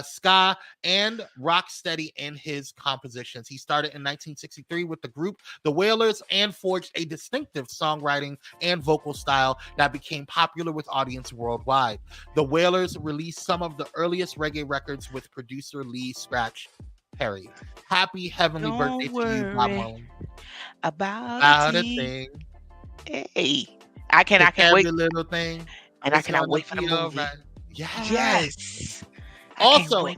ska, and rock steady in his compositions. He started in 1963 with the group The Wailers and forged a distinctive songwriting and vocal style that became popular with audience worldwide. The Wailers released some of the earliest reggae records with producer Lee Scratch Perry. Happy heavenly birthday to you, Bob Marley. About a thing. Hey, I cannot wait. Little thing, and I cannot wait for the movie. Right. Yes. Also,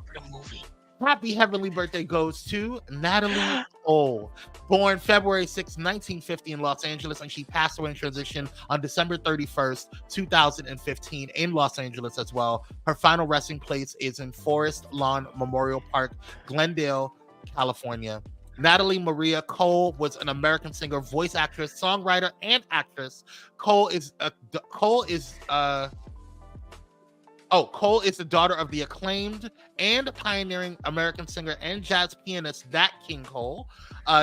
happy heavenly birthday goes to Natalie Cole, born February 6, 1950 in Los Angeles, and she passed away in transition on December 31st, 2015 in Los Angeles as well. Her final resting place is in Forest Lawn Memorial Park, Glendale, California. Natalie Maria Cole was an American singer, voice actress, songwriter, and actress. Cole is the daughter of the acclaimed and pioneering American singer and jazz pianist Nat King Cole.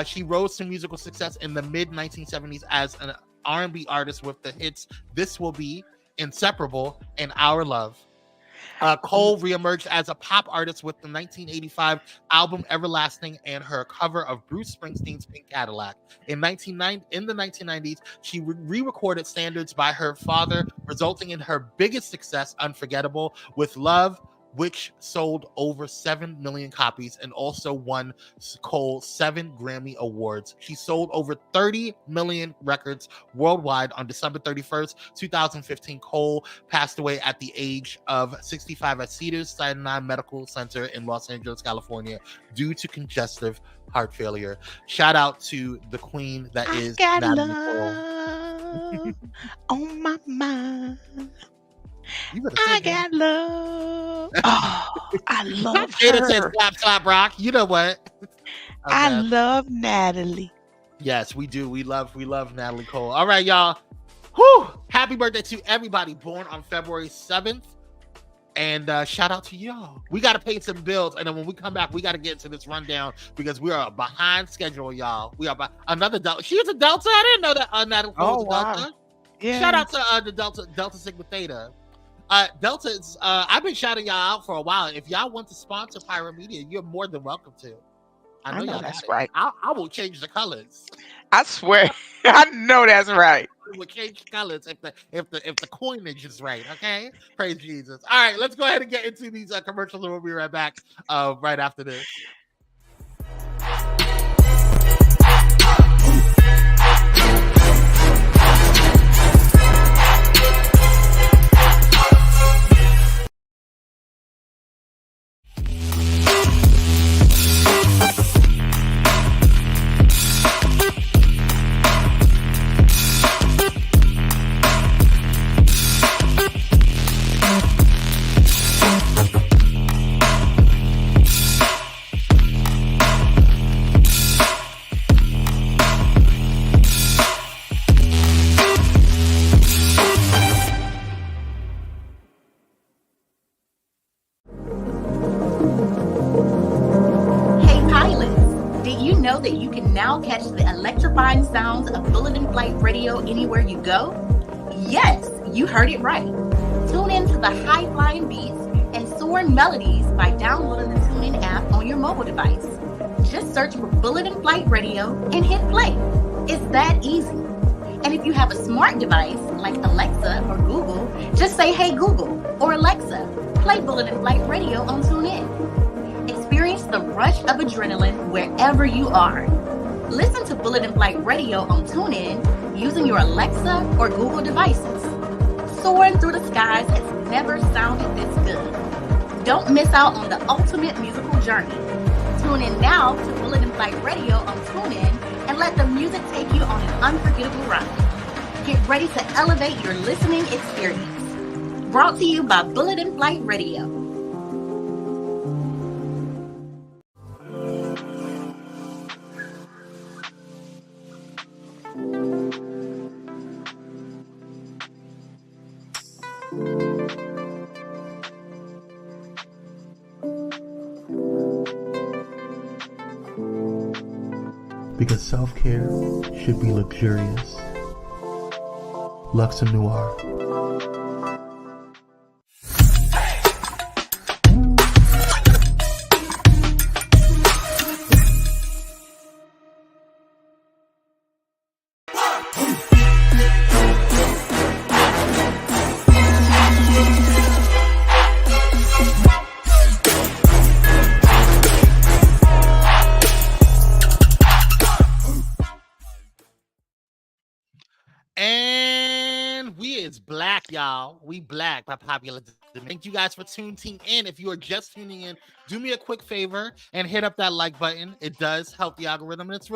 She rose to musical success in the mid-1970s as an R&B artist with the hits This Will Be, Inseparable, and Our Love. Cole reemerged as a pop artist with the 1985 album Everlasting and her cover of Bruce Springsteen's Pink Cadillac. In the 1990s, she re-recorded standards by her father, resulting in her biggest success, Unforgettable, with Love, which sold over 7 million copies and also won Cole 7 Grammy Awards. She sold over 30 million records worldwide. On December 31st, 2015, Cole passed away at the age of 65 at Cedars-Sinai Medical Center in Los Angeles, California, due to congestive heart failure. Shout out to the queen that is Natalie Cole. On my mind. I got love. Oh, I love her. Says slap rock. You know what? I love Natalie. Yes, we do. We love Natalie Cole. All right, y'all. Whew. Happy birthday to everybody born on February 7th. And shout out to y'all. We got to pay some bills. And then when we come back, we got to get into this rundown because we are behind schedule, y'all. We are another Delta. She's a Delta. I didn't know that Natalie Cole was a Delta. Yeah. Shout out to the Delta Sigma Theta. Delta is, I've been shouting y'all out for a while. If y'all want to sponsor Pyro Media, you're more than welcome to. I know that's right. I will change the colors. I swear. I know that's right. We will change colors if the coinage is right. Okay, praise Jesus. All right, let's go ahead and get into these commercials, and we'll be right back. Right after this. now catch the electrifying sounds of Bullet in Flight Radio anywhere you go? Yes, you heard it right. Tune in to the high-flying beats and soaring melodies by downloading the TuneIn app on your mobile device. Just search for Bullet in Flight Radio and hit play. It's that easy. And if you have a smart device like Alexa or Google, just say, "Hey Google," or "Alexa, play Bullet in Flight Radio on TuneIn." Experience the rush of adrenaline wherever you are. Listen to Bullet in Flight Radio on TuneIn using your Alexa or Google devices. Soaring through the skies has never sounded this good. Don't miss out on the ultimate musical journey. Tune in now to Bullet in Flight Radio on TuneIn and let the music take you on an unforgettable ride. Get ready to elevate your listening experience. Brought to you by Bullet in Flight Radio. Because self-care should be luxurious. Luxe Noir. Black, y'all. We black by popular demand. Thank you guys for tuning in. If you are just tuning in, do me a quick favor and hit up that like button. It does help the algorithm, and it's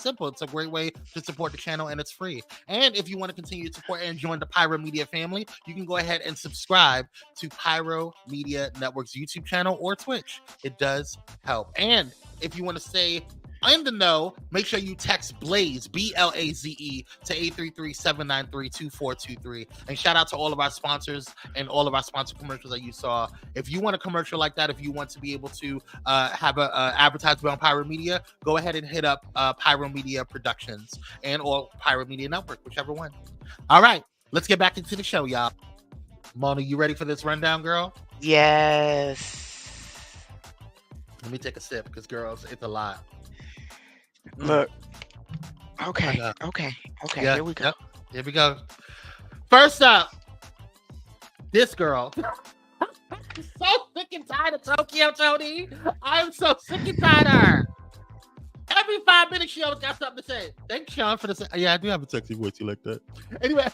simple. It's a great way to support the channel, and it's free. And if you want to continue to support and join the Pyro Media family, you can go ahead and subscribe to Pyro Media Network's YouTube channel or Twitch. It does help. And if you want to stay in the know, make sure you text Blaze, BLAZE, to 833-793-2423. And shout out to all of our sponsors and all of our sponsor commercials that you saw. If you want a commercial like that, if you want to be able to have an advertisement on Pyro Media, go ahead and hit up Pyro Media Productions and or Pyro Media Network, whichever one. All right, let's get back into the show, y'all. Mona, you ready for this rundown, girl? Yes. Let me take a sip because, girls, it's a lot. Look. Okay. Yeah, Here we go. Yep. Here we go. First up, this girl. I'm so sick and tired of Tokyo, Toni. I'm so sick and tired of her. Every 5 minutes, she always got something to say. Thanks, Sean, for the. Yeah, I do have a sexy voice. You like that? Anyway,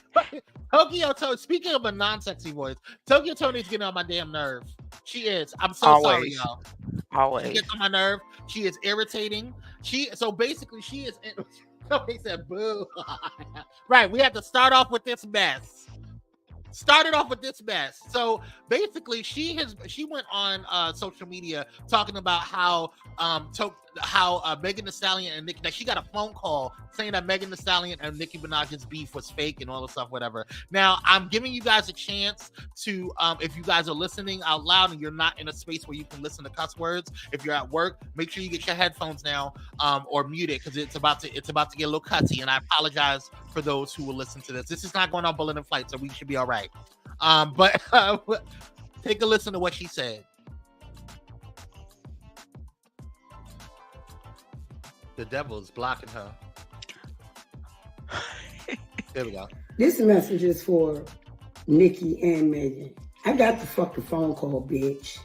Tokyo Toni. Speaking of a non-sexy voice, Tokyo Toni's getting on my damn nerve. She is. I'm so sorry, y'all. Always. She gets on my nerve. She is irritating. Basically she is. Somebody said boo. Right. We have to start off with this mess. So basically, she went on social media talking about how Megan Thee Stallion and Nicki, that she got a phone call saying that Megan Thee Stallion and Nicki Minaj's beef was fake and all the stuff, whatever. Now, I'm giving you guys a chance to, if you guys are listening out loud and you're not in a space where you can listen to cuss words, if you're at work, make sure you get your headphones now or mute it because it's about to get a little cutsy. And I apologize for those who will listen to this. This is not going on Bullet in Flight, so we should be all right. But take a listen to what she said. The devil is blocking her. There we go. This message is for Nicki and Megan. I got the fucking phone call, bitch.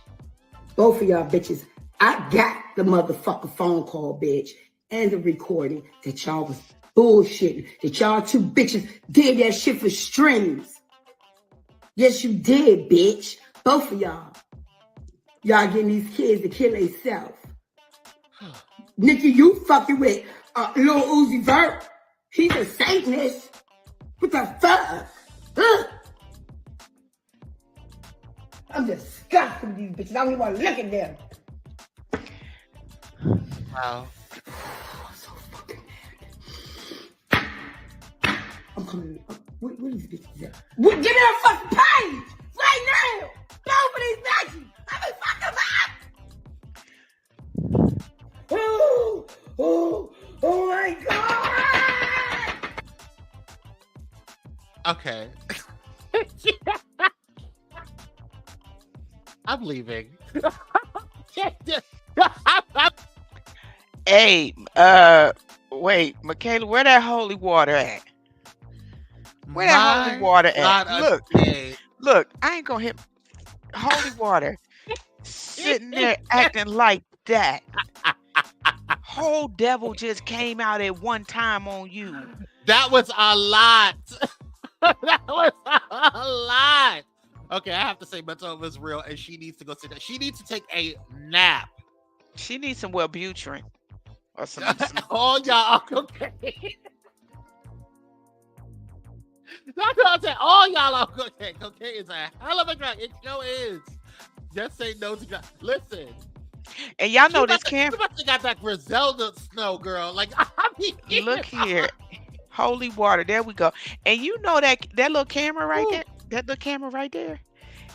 Both of y'all bitches. I got the motherfucking phone call, bitch. And the recording that y'all was bullshitting. That y'all two bitches did that shit for strings. Yes, you did, bitch. Both of y'all. Y'all getting these kids to kill themselves. Nicki, you fucking with Lil Uzi Vert. He's a Satanist. What the fuck? Huh? I'm disgusted with these bitches. I don't even want to look at them. Wow. I'm so fucking mad. I'm coming. Where these bitches at? Give me a fucking page right now. Both of these bitches. Let me fuck them up. Oh, Okay. I'm leaving. Hey, wait, Michaela, where that holy water at? Where that holy My water at? God, Look, okay. look, I ain't gonna hit holy water sitting there acting like that. Whole devil just came out at one time on you. That was a lot. That was a lot. Okay, I have to say mental is real, and she needs to go sit down. She needs to take a nap. She needs some Wellbutrin or some All y'all okay. That's what I'm saying. All y'all are cocaine. Cocaine is a hell of a drug. It sure is. Just say no to drugs. Listen. And y'all know this You must have got that Griselda snow, girl. Like, I mean, look here. Holy water. There we go. And you know that little camera right there? That little camera right there?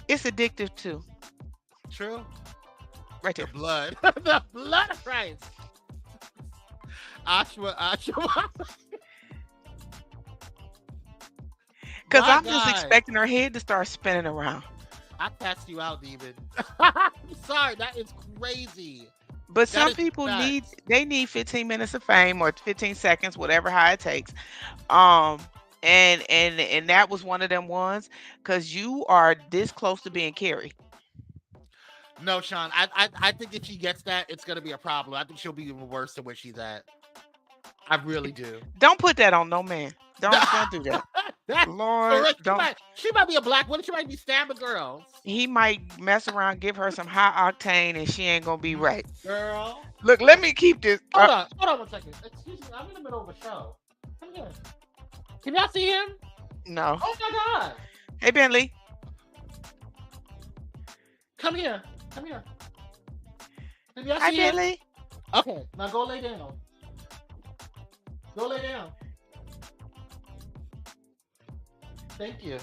It's addictive too. True. Right there. The blood. The blood of Christ. Ashwa. Because I'm just expecting her head to start spinning around. I cast you out, demon. I'm sorry, that is crazy. But some people need 15 minutes of fame or 15 seconds, whatever how it takes. And that was one of them ones because you are this close to being Carrie. No, Sean, I think if she gets that, it's gonna be a problem. I think she'll be even worse than where she's at. I really do. Don't put that on no man. Don't do that. Lord, don't. She might be a black woman. She might be stabbing girls. He might mess around, give her some high octane, and she ain't gonna be right. Girl, look, let me keep this. Hold on 1 second. Excuse me, I'm in the middle of a show. Come here. Can y'all see him? No. Oh my God. Hey, Bentley. Come here. Can y'all Hi, see him? Bentley. Okay, now go lay down. Go lay down. Thank you.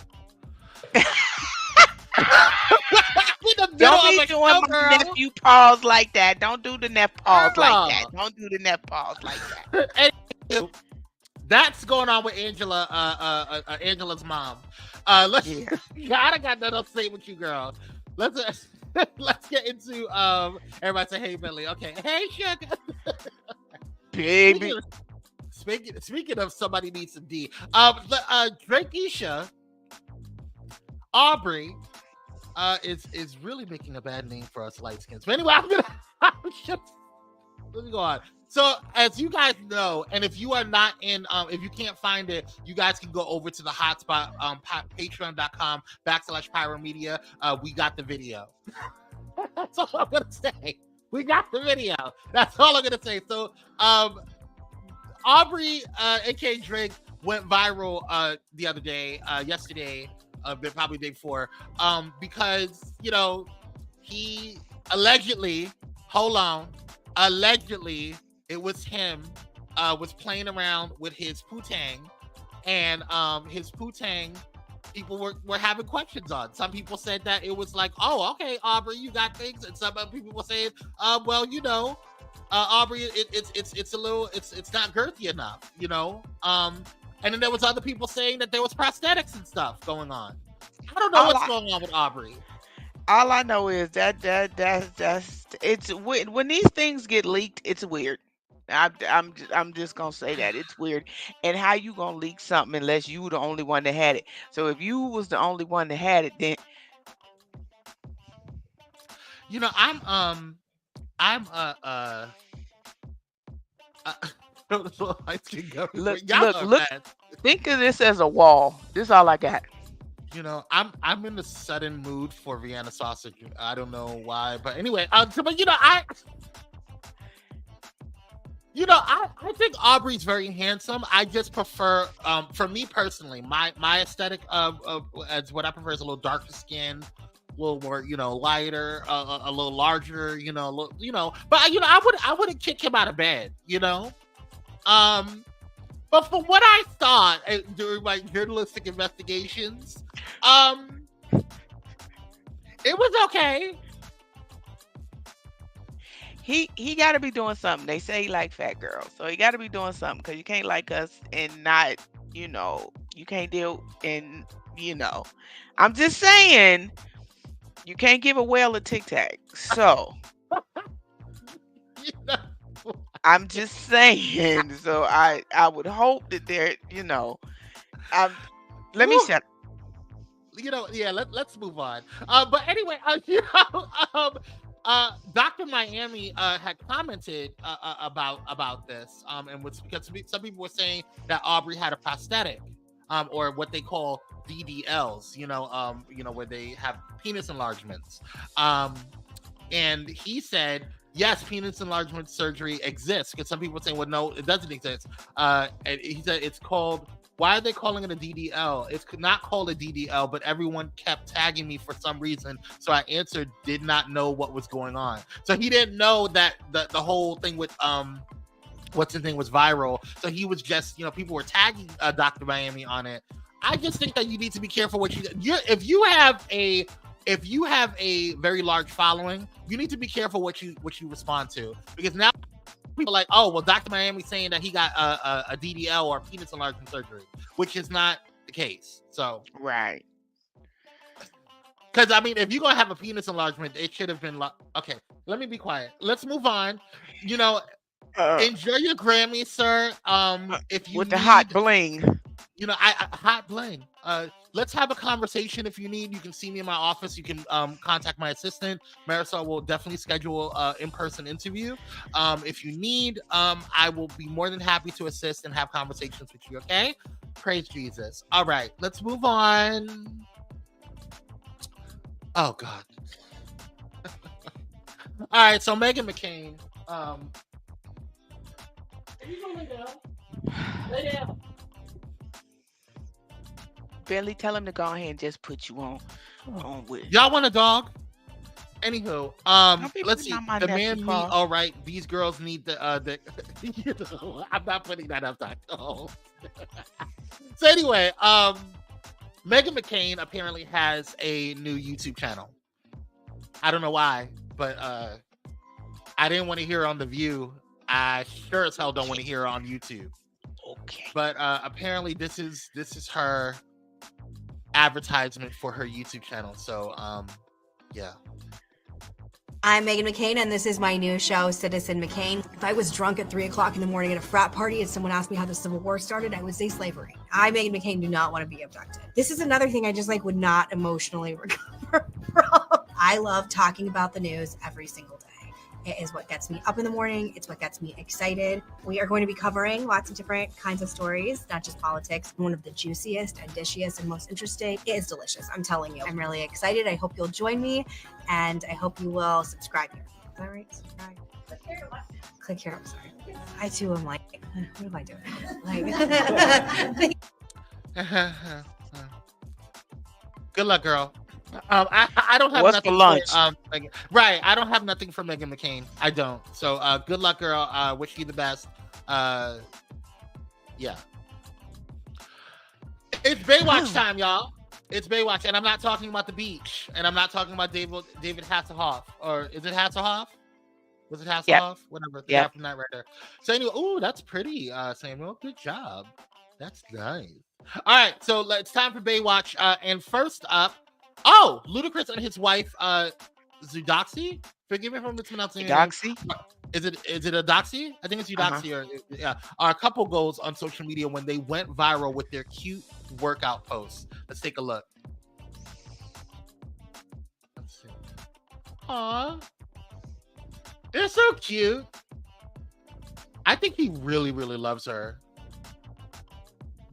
Don't be doing my nephew paws like that. Don't do the nephew paws like that. Don't do the nephew paws like that. That's going on with Angela, Angela's mom. I got nothing else to say with you, girl. Let's get into everybody say hey Billy. Okay. Hey sugar. Baby. Speaking of somebody needs some D. Drakesha Aubrey is really making a bad name for us light skins. But anyway, let me go on. So as you guys know, and if you are not in, if you can't find it, you guys can go over to the hotspot, patreon.com/Pyro Media. We got the video. That's all I'm gonna say. We got the video. That's all I'm gonna say. So Aubrey, aka Drake, went viral the other day, yesterday, probably the day before, because he allegedly, it was him was playing around with his putang, and his putang people were having questions on. Some people said that it was like, oh, okay, Aubrey, you got things, and some other people were saying, well, Aubrey, it's a little, it's not girthy enough, and then there was other people saying that there was prosthetics and stuff going on. I don't know what's going on with Aubrey. All I know is that's it's weird. When these things get leaked, it's weird. I'm just gonna say that it's weird. And how you gonna leak something unless you were the only one that had it? So if you was the only one that had it, then look. Think of this as a wall. This is all I got. I'm in a sudden mood for Vienna sausage. I don't know why, but anyway, I think Aubrey's very handsome. I just prefer, for me personally, my aesthetic as what I prefer is a little darker skin, a little more, lighter, a little larger, but I wouldn't kick him out of bed, But from what I thought during my journalistic investigations, it was okay. He got to be doing something. They say he like fat girls, so he got to be doing something because you can't like us and not, You can't deal, and I'm just saying, you can't give a whale a Tic Tac. So You know? I'm just saying. So I would hope that let me Woo. shut. Yeah, let's move on. But anyway, Dr. Miami had commented about this, and was because some people were saying that Aubrey had a prosthetic, or what they call DDLs, where they have penis enlargements, and he said, yes, penis enlargement surgery exists, because some people were saying, well, no, it doesn't exist. And he said it's called. Why are they calling it a DDL? It's not called a DDL, but everyone kept tagging me for some reason. So I answered, did not know what was going on. So he didn't know that the whole thing with what's his name was viral. So he was just, people were tagging Dr. Miami on it. I just think that you need to be careful what if you have a very large following, you need to be careful what you respond to, because now people are like, oh, well, Dr. Miami's saying that he got a DDL or penis enlargement surgery, which is not the case. So Right. because I mean, if you're gonna have a penis enlargement, it should have been like, okay. Let me be quiet. Let's move on. Enjoy your Grammy, sir. If you With the need, hot bling. I hot bling. Let's have a conversation if you need. You can see me in my office. You can contact my assistant. Marisol will definitely schedule in-person interview. If you need, I will be more than happy to assist and have conversations with you, okay? Praise Jesus. All right, let's move on. Oh, God. All right, so Meghan McCain. Lay down. Billy, tell him to go ahead and just put you on with. Y'all want a dog? Anywho, be let's putting see. on my The nephew man me, paw. all right. These girls need the I'm not putting that up, Dr. Oh. So anyway, Meghan McCain apparently has a new YouTube channel. I don't know why, but I didn't want to hear her on The View. I sure as hell don't want to hear her on YouTube. Okay. But apparently this is her advertisement for her YouTube channel. So yeah. I'm Meghan McCain, and this is my new show, Citizen McCain. If I was drunk at 3 o'clock in the morning at a frat party and someone asked me how the Civil War started, I would say slavery. I, Meghan McCain, do not want to be abducted. This is another thing I just would not emotionally recover from. I love talking about the news every single day. It is what gets me up in the morning. It's what gets me excited. We are going to be covering lots of different kinds of stories, not just politics. One of the juiciest and dishiest and most interesting. It is delicious. I'm telling you. I'm really excited. I hope you'll join me, and I hope you will subscribe here. Is that right? Subscribe. Click here. I'm sorry. I too am like, what am I doing? Good luck, girl. I don't have What's nothing for lunch? Right. I don't have nothing for Meghan McCain. I don't. So good luck, girl. Wish you the best. Yeah. It's Baywatch time, y'all. It's Baywatch, and I'm not talking about the beach, and I'm not talking about David Hasselhoff, or is it Hasselhoff? Was it Hasselhoff? Yep. Whatever. The Yep. guy from Knight Rider. So anyway, ooh, that's pretty, Samuel. Good job. That's nice. All right, so it's time for Baywatch. And first up, Ludacris and his wife, Zudoxy. Forgive me if I'm mispronouncing it. Doxy? Is it a Doxy? I think it's Eudoxy, or yeah. Our couple goals on social media when they went viral with their cute workout posts. Let's take a look. Let's see. Aw, they're so cute. I think he really, really loves her.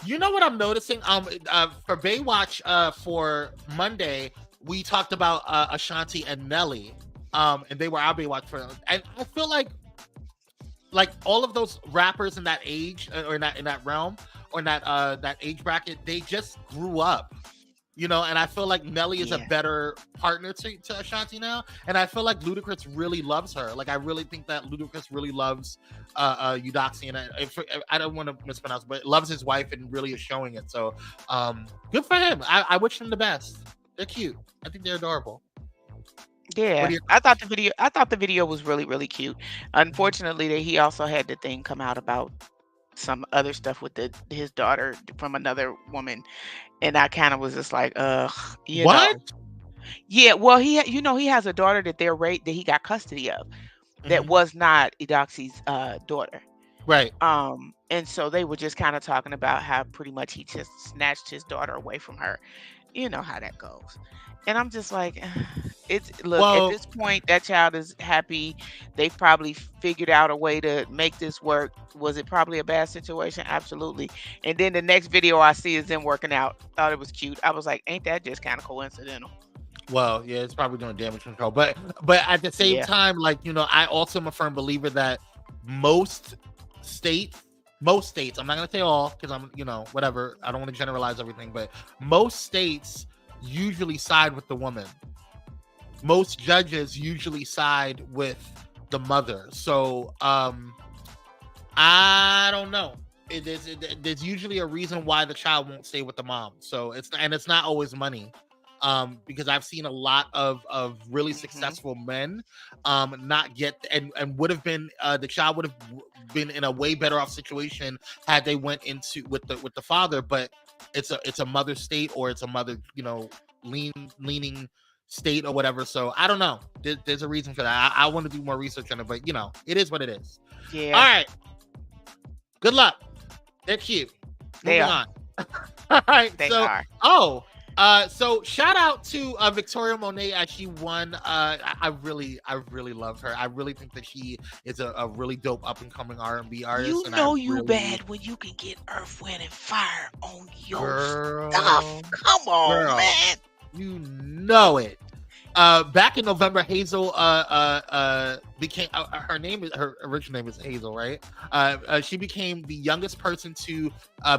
You know what I'm noticing? For Baywatch, for Monday, we talked about Ashanti and Nelly. And they were our Baywatch for, and I feel like all of those rappers in that age, or in that realm, or in that age bracket, they just grew up, and I feel like Nelly is a better partner to Ashanti now, and I feel like Ludacris really loves her. Like, I really think that Ludacris really loves Eudoxy, and I don't want to mispronounce, but loves his wife and really is showing it. So good for him. I wish him the best. They're cute. I think they're adorable. Yeah, I thought the video was really, really cute. Unfortunately, that he also had the thing come out about some other stuff with his daughter from another woman, and I kind of was just like, ugh, you What? know. Yeah, well, he has a daughter that he got custody of that Mhm. was not Edoxie's daughter. Right. And so they were just kind of talking about how pretty much he just snatched his daughter away from her. You know how that goes. And I'm just like, look, at Well, this point, that child is happy. They've probably figured out a way to make this work. Was it probably a bad situation? Absolutely. And then the next video I see is them working out. Thought it was cute. I was like, ain't that just kind of coincidental? well, yeah, it's probably doing damage control, but at the same Yeah. time, like, I also am a firm believer that most states, I'm not gonna say all because I'm, whatever. I don't want to generalize everything, but most states usually side with the woman. Most judges usually side with the mother. So I don't know. There's usually a reason why the child won't stay with the mom. So it's not always money. Because I've seen a lot of really successful men not get and would have been the child would have been in a way better off situation had they went into with the father, but it's a mother state, or it's a mother, leaning state or whatever. So I don't know. There's a reason for that. I want to do more research on it, but it is what it is. Yeah. All right. Good luck. They're cute. They Moving are. on. All right. They so are. so shout out to Victoria Monet as she won. I really love her. I really think that she is a really dope up and coming R&B artist. You and know I you really, bad when you can get Earth, Wind, and Fire on your girl, stuff. Come on, girl, man. You know it. Back in November, Hazel became her original name is Hazel, right? She became the youngest person to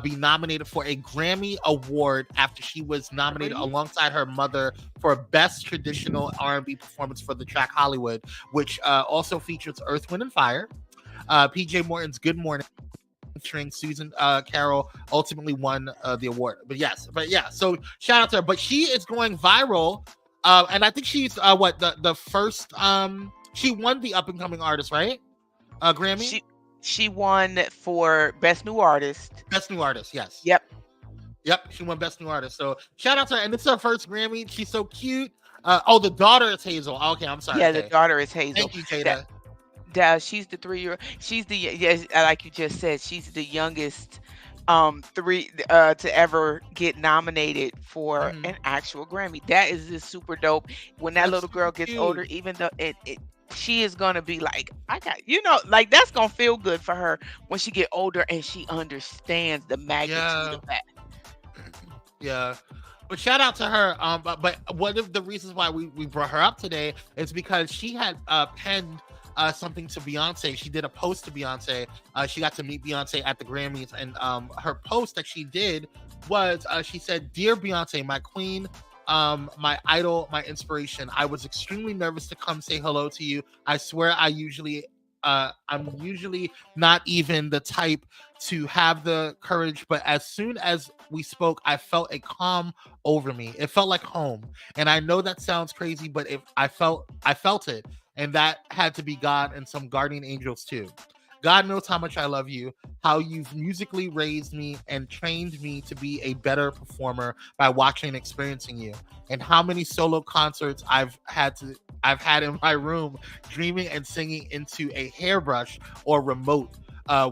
be nominated for a Grammy Award after she was nominated alongside her mother for Best Traditional R&B Performance for the track Hollywood, which also features Earth, Wind, and Fire. PJ Morton's Good Morning featuring Susan Carroll ultimately won the award. But yeah, so shout out to her. But she is going viral. And I think she's the first she won the up and coming artist, right? Grammy. She won for Best New Artist. Best New Artist, yes. Yep. She won Best New Artist. So shout out to her. And this is her first Grammy. She's so cute. The daughter is Hazel. Okay, I'm sorry. Yeah, okay. The daughter is Hazel. Thank you, Jada. She's the 3-year-old. She's like you just said, she's the youngest to ever get nominated for an actual Grammy. That is just super dope. When that little girl gets older, even though she is gonna be like, like that's gonna feel good for her when she get older and she understands the magnitude of that. Yeah. But shout out to her. But one of the reasons why we brought her up today is because she had penned something to Beyonce. She did a post to Beyonce. She got to meet Beyonce at the Grammys, and her post that she did was she said, "Dear Beyonce, my queen, my idol, my inspiration. I was extremely nervous to come say hello to you. I swear I'm usually not even the type to have the courage, but as soon as we spoke, I felt a calm over me. It felt like home. And I know that sounds crazy, but I felt it. And that had to be God and some guardian angels too. God knows how much I love you, how you've musically raised me and trained me to be a better performer by watching and experiencing you, and how many solo concerts I've had in my room, dreaming and singing into a hairbrush or remote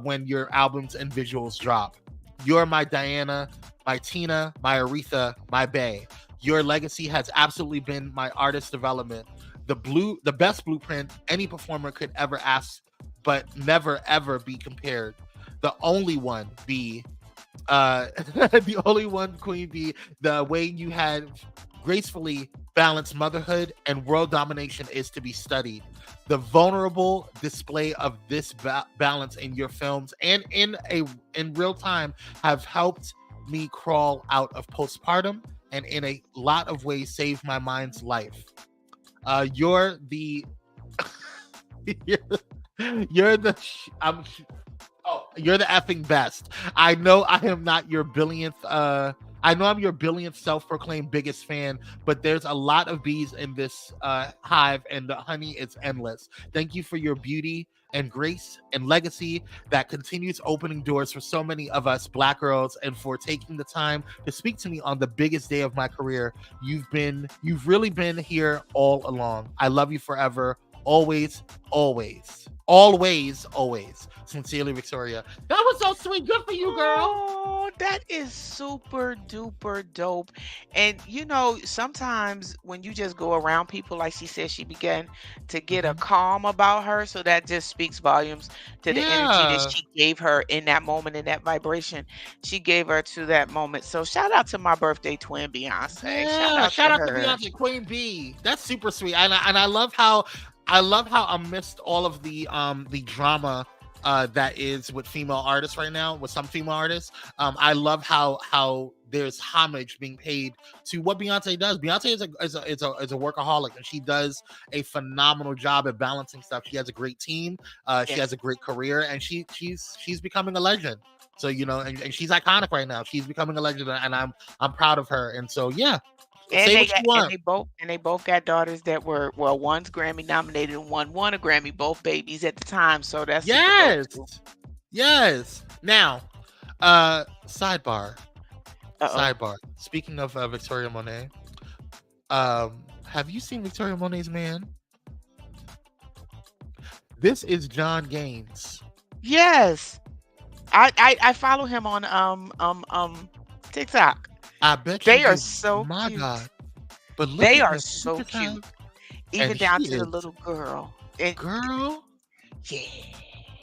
when your albums and visuals drop. You're my Diana, my Tina, my Aretha, my Bay. Your legacy has absolutely been my artist development, the best blueprint any performer could ever ask, but never ever be compared. The only one be the only one, Queen Bee, the way you had gracefully balanced motherhood and world domination is to be studied. The vulnerable display of this balance in your films and in real time have helped me crawl out of postpartum and in a lot of ways save my mind's life. You're the you're the effing best. I know I am not your billionth I know I'm your billionth self-proclaimed biggest fan, but there's a lot of bees in this hive and the honey is endless. Thank you for your beauty, and grace and legacy that continues opening doors for so many of us Black girls, and for taking the time to speak to me on the biggest day of my career. You've really been here all along. I love you forever, always, always, always, always. Sincerely, Victoria. That was so sweet. Good for you, girl. Oh, that is super duper dope. And you know, sometimes when you just go around people, like she said, she began to get a calm about her. So that just speaks volumes to the energy Yeah. that she gave her in that moment, in that vibration she gave her to that moment. So shout out to my birthday twin, Beyonce. Yeah, shout out to her. Beyonce, Queen B. That's super sweet, and I love how amidst all of the drama that is with female artists right now, with some female artists, I love how there's homage being paid to what Beyonce does. Beyonce is a workaholic, and she does a phenomenal job at balancing stuff. She has a great team, she has a great career, and she's becoming a legend. So, you know, and she's iconic right now. She's becoming a legend, and I'm proud of her. And so, yeah. And Say they what you got, want. they both got daughters that were, well, one's Grammy nominated and one won a Grammy, both babies at the time. So that's super Yes. dope too. Yes. Now, sidebar. Uh-oh. Sidebar. Speaking of Victoria Monet, have you seen Victoria Monet's man? This is John Gaines. Yes. I follow him on TikTok. I bet They you are do. so My cute. God. But look They at are him. so Look at him. cute. Even And down he to the is- little girl. And Girl. yeah.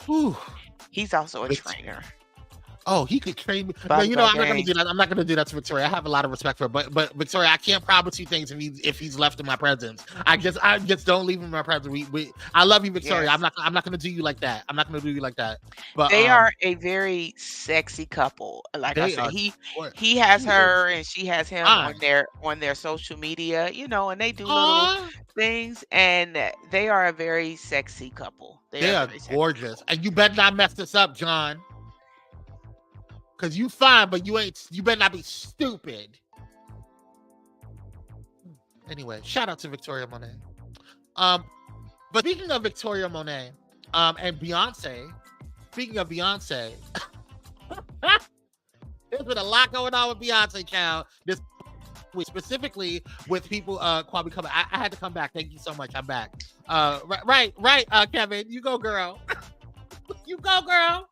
Whew. He's also a Vic- trainer. Oh, he could train me. Body But you know, I'm not gang. gonna do that. I'm not gonna do that to Victoria. I have a lot of respect for her, but Victoria, I can't promise you things if he's left in my presence. I just don't leave him in my presence. I love you, Victoria. Yes. I'm not gonna do you like that. I'm not gonna do you like that. But They are a very sexy couple. Like I they said, are. he has She her and she has him fine. on their social media, you know, and they do little Aw, things, and they are a very sexy couple. they are very sexy gorgeous, couple. and you better not mess this up, John. Cause you fine, but you better not be stupid. Anyway, shout out to Victoria Monet. But speaking of Victoria Monet, and Beyonce, speaking of Beyonce, there's been a lot going on with Beyonce, child. This week, specifically with people, Kwame coming. I had to come back. Thank you so much. I'm back. Right, Kevin. You go, girl. You go, girl.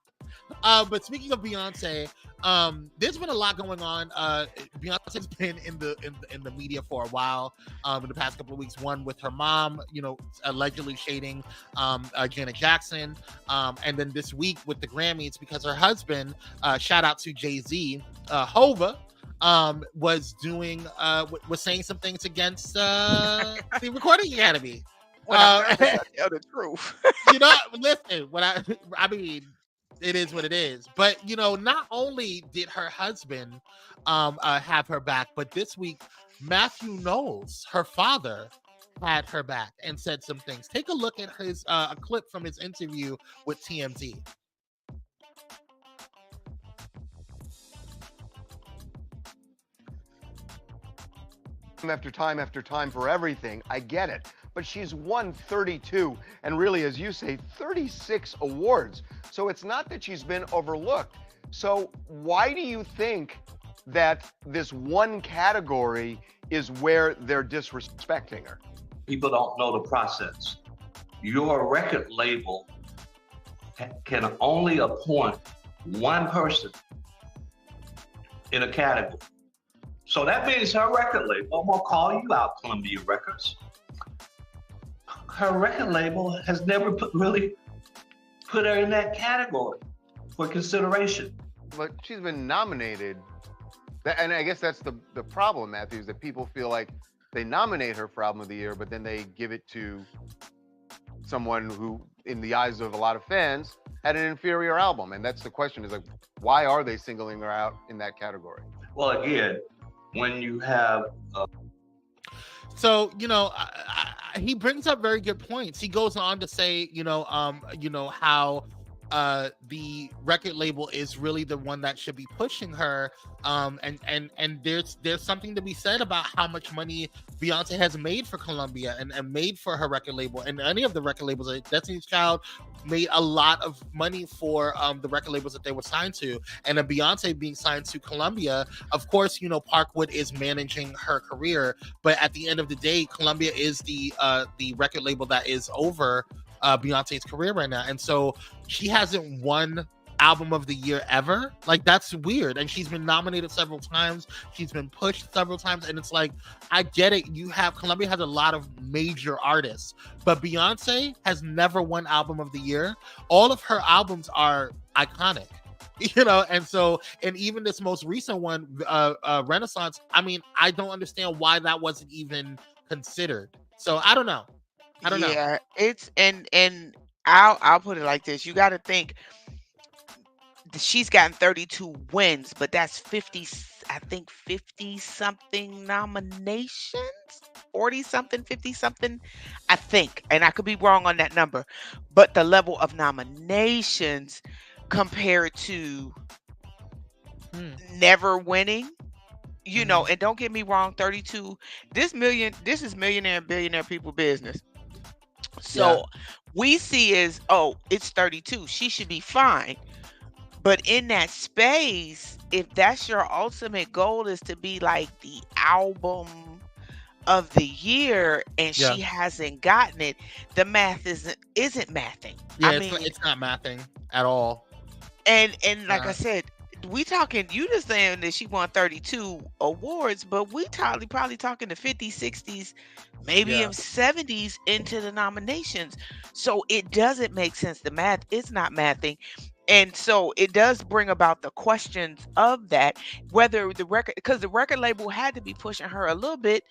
But speaking of Beyonce, there's been a lot going on. Beyonce's been in the media for a while. In the past couple of weeks, one with her mom, you know, allegedly shading Janet Jackson, and then this week with the Grammys because her husband, shout out to Jay-Z, Hova, was saying some things against the Recording Academy. Well, I'm tell the truth. You know, listen, I mean, it is what it is. But, you know, not only did her husband have her back, but this week, Matthew Knowles, her father, had her back and said some things. Take a look at his a clip from his interview with TMZ. After time for everything. I get it. But she's won 32 and really, as you say, 36 awards. So it's not that she's been overlooked. So why do you think that this one category is where they're disrespecting her? People don't know the process. Your record label can only appoint one person in a category. So that means her record label, I'm gonna call you out, Columbia Records. Her record label has never really put her in that category for consideration. But she's been nominated. And I guess that's the problem, Matthew, is that people feel like they nominate her for Album of the Year, but then they give it to someone who, in the eyes of a lot of fans, had an inferior album. And that's the question, is like, why are they singling her out in that category? Well, again, when you have So, you know, he brings up very good points. He goes on to say, you know, how the record label is really the one that should be pushing her. And there's something to be said about how much money Beyonce has made for Columbia and made for her record label, and any of the record labels. Destiny's Child made a lot of money for the record labels that they were signed to, and Beyonce being signed to Columbia, of course, Parkwood is managing her career, but at the end of the day, Columbia is the record label that is over Beyonce's career right now, and so she hasn't won album of the year ever. Like, that's weird. And she's been nominated several times, she's been pushed several times, and it's like, I get it, Columbia has a lot of major artists, but Beyonce has never won album of the year. All of her albums are iconic, and even this most recent one, Renaissance, I mean, I don't understand why that wasn't even considered. So I don't know. Yeah, it's and I'll put it like this. You got to think she's gotten 32 wins, but that's 50, I think 50 something nominations, 40 something, 50 something, I think. And I could be wrong on that number, but the level of nominations compared to never winning, and don't get me wrong, 32, this is millionaire and billionaire people business. So we see is, it's 32. She should be fine. But in that space, if that's your ultimate goal, is to be like the album of the year, and she hasn't gotten it, the math isn't mathing. Yeah, it's not mathing at all. And like I said, we talking, you just saying that she won 32 awards, but we probably talking the 50s, 60s, maybe in 70s into the nominations. So it doesn't make sense. The math is not mathing. And so it does bring about the questions of that, whether because the record label had to be pushing her a little bit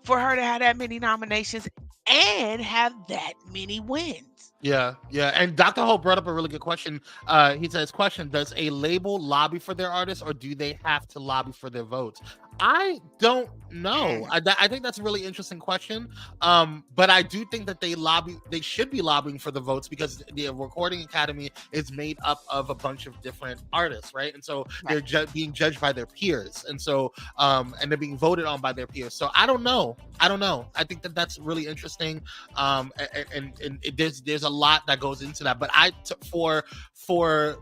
for her to have that many nominations and have that many wins. Yeah. And Dr. Hope brought up a really good question. He says, does a label lobby for their artists, or do they have to lobby for their votes? I don't know. I think that's a really interesting question. But I do think that they should be lobbying for the votes, because the Recording Academy is made up of a bunch of different artists, right? And so they're being judged by their peers. And so, and they're being voted on by their peers. So I don't know. I think that that's really interesting. And there's a lot that goes into that. But for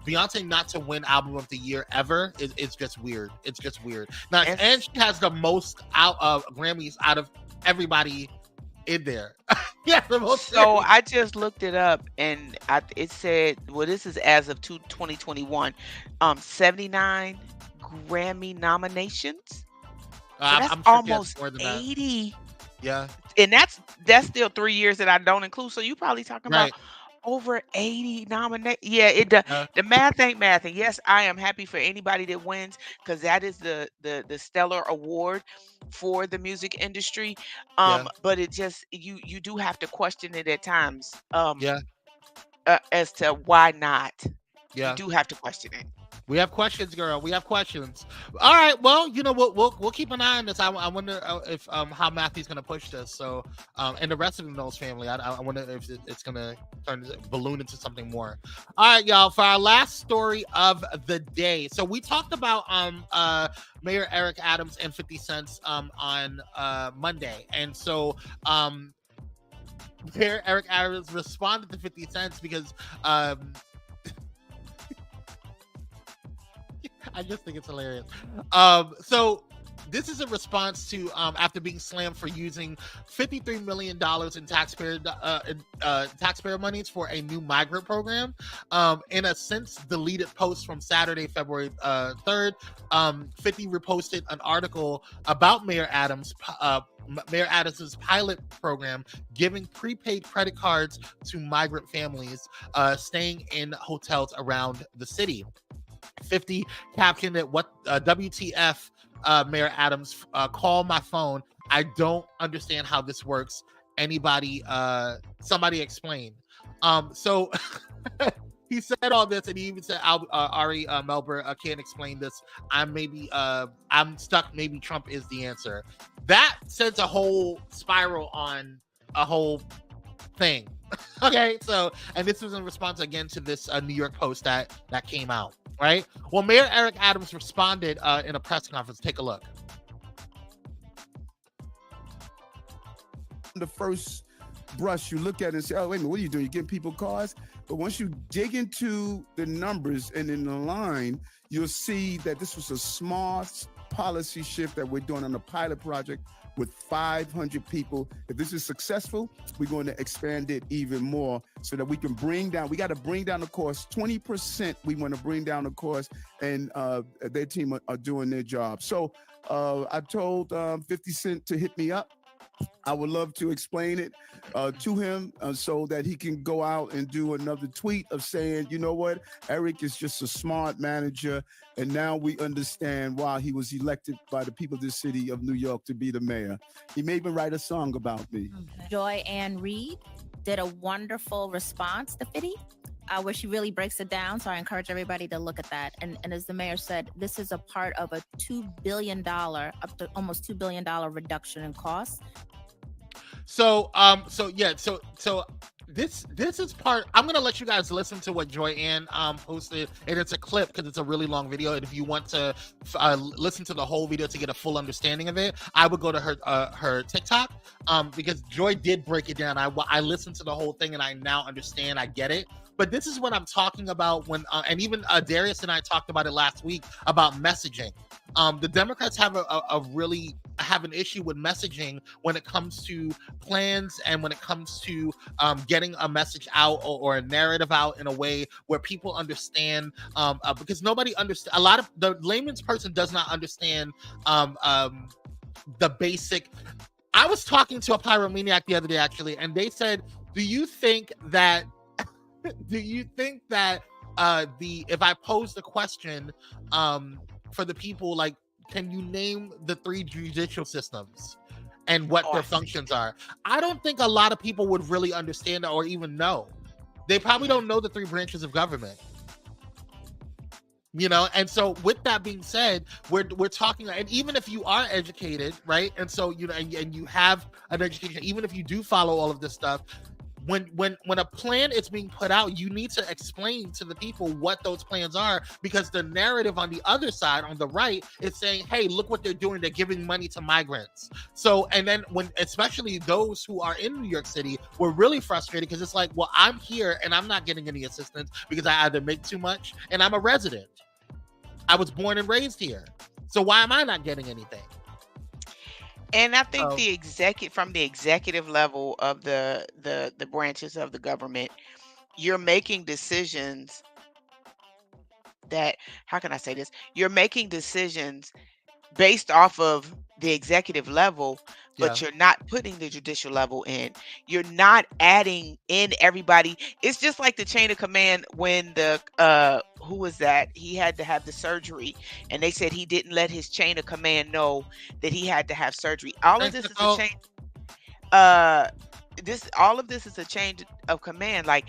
Beyonce not to win album of the year ever is just weird. It's just weird. Now, and she has the most Grammys out of everybody in there. The most. So I just looked it up, and it said, well, this is as of 2021, 79 Grammy nominations. So that's I'm sure almost more than 80. That. Yeah. And that's still 3 years that I don't include. So you probably talking about over 80 nominations. Yeah, the math ain't mathing. Yes, I am happy for anybody that wins, because that is the stellar award for the music industry. But it just, you do have to question it at times. As to why not. You do have to question it. We have questions, girl. We have questions. All right. Well, we'll keep an eye on this. I wonder if how Matthew's going to push this. So, and the rest of the Knowles family, I wonder if it's going to balloon into something more. All right, y'all. For our last story of the day, so we talked about Mayor Eric Adams and 50 Cent on Monday, and so Mayor Eric Adams responded to 50 Cent because I just think it's hilarious. So this is a response to after being slammed for using $53 million in taxpayer monies for a new migrant program. In a since deleted post from Saturday, February 3rd, 50 reposted an article about Mayor Adams' pilot program giving prepaid credit cards to migrant families staying in hotels around the city. 50 captioned it, "What WTF, Mayor Adams, call my phone. I don't understand how this works. Anybody, somebody explain." So he said all this, and he even said, Ari Melber can't explain this. I'm stuck. Maybe Trump is the answer. That sends a whole spiral on a whole thing. Okay, so, and this was in response again to this New York Post that came out, right? Well, Mayor Eric Adams responded in a press conference. Take a look. The first brush, you look at it and say, oh, wait a minute, what are you doing? You're giving people cars? But once you dig into the numbers and in the line, you'll see that this was a smart policy shift that we're doing on a pilot project with 500 people. If this is successful, we're going to expand it even more so that we can we got to bring down the cost. 20% we want to bring down the cost, and their team are doing their job. So I told 50 Cent to hit me up. I would love to explain it to him so that he can go out and do another tweet of saying, you know what, Eric is just a smart manager, and now we understand why he was elected by the people of the city of New York to be the mayor. He may even write a song about me. Joy Ann Reid did a wonderful response to Fitty, where she really breaks it down. So I encourage everybody to look at that. And as the mayor said, this is a part of a $2 billion, up to almost $2 billion reduction in costs. So this is part. I'm gonna let you guys listen to what Joy Ann posted, and it's a clip because it's a really long video. And if you want to listen to the whole video to get a full understanding of it, I would go to her TikTok because Joy did break it down. I listened to the whole thing and I now understand. I get it. But this is what I'm talking about when, and even Darius and I talked about it last week about messaging. The Democrats have have an issue with messaging when it comes to plans and when it comes to getting a message out or a narrative out in a way where people understand, because nobody understands. A lot of the layman's person does not understand the basic. I was talking to a pyromaniac the other day, actually, and they said, do you think that if I pose the question for the people, like, can you name the 3 judicial systems and what their functions are? I don't think a lot of people would really understand or even know. They probably don't know the 3 branches of government. You know, and so with that being said, we're talking, and even if you are educated, right? And so, you know, and you have an education, even if you do follow all of this stuff, when a plan is being put out, you need to explain to the people what those plans are, because the narrative on the other side, on the right, is saying, hey, look what they're doing. They're giving money to migrants. So, and then when, especially those who are in New York City, were really frustrated because it's like, well, I'm here and I'm not getting any assistance because I either make too much and I'm a resident. I was born and raised here. So why am I not getting anything? And I think from the executive level of the branches of the government, you're making decisions that, how can I say this? You're making decisions based off of the executive level, but you're not putting the judicial level in. You're not adding in everybody. It's just like the chain of command when who was that? He had to have the surgery, and they said he didn't let his chain of command know that he had to have surgery. All of this is a change. All of this is a change of command. Like,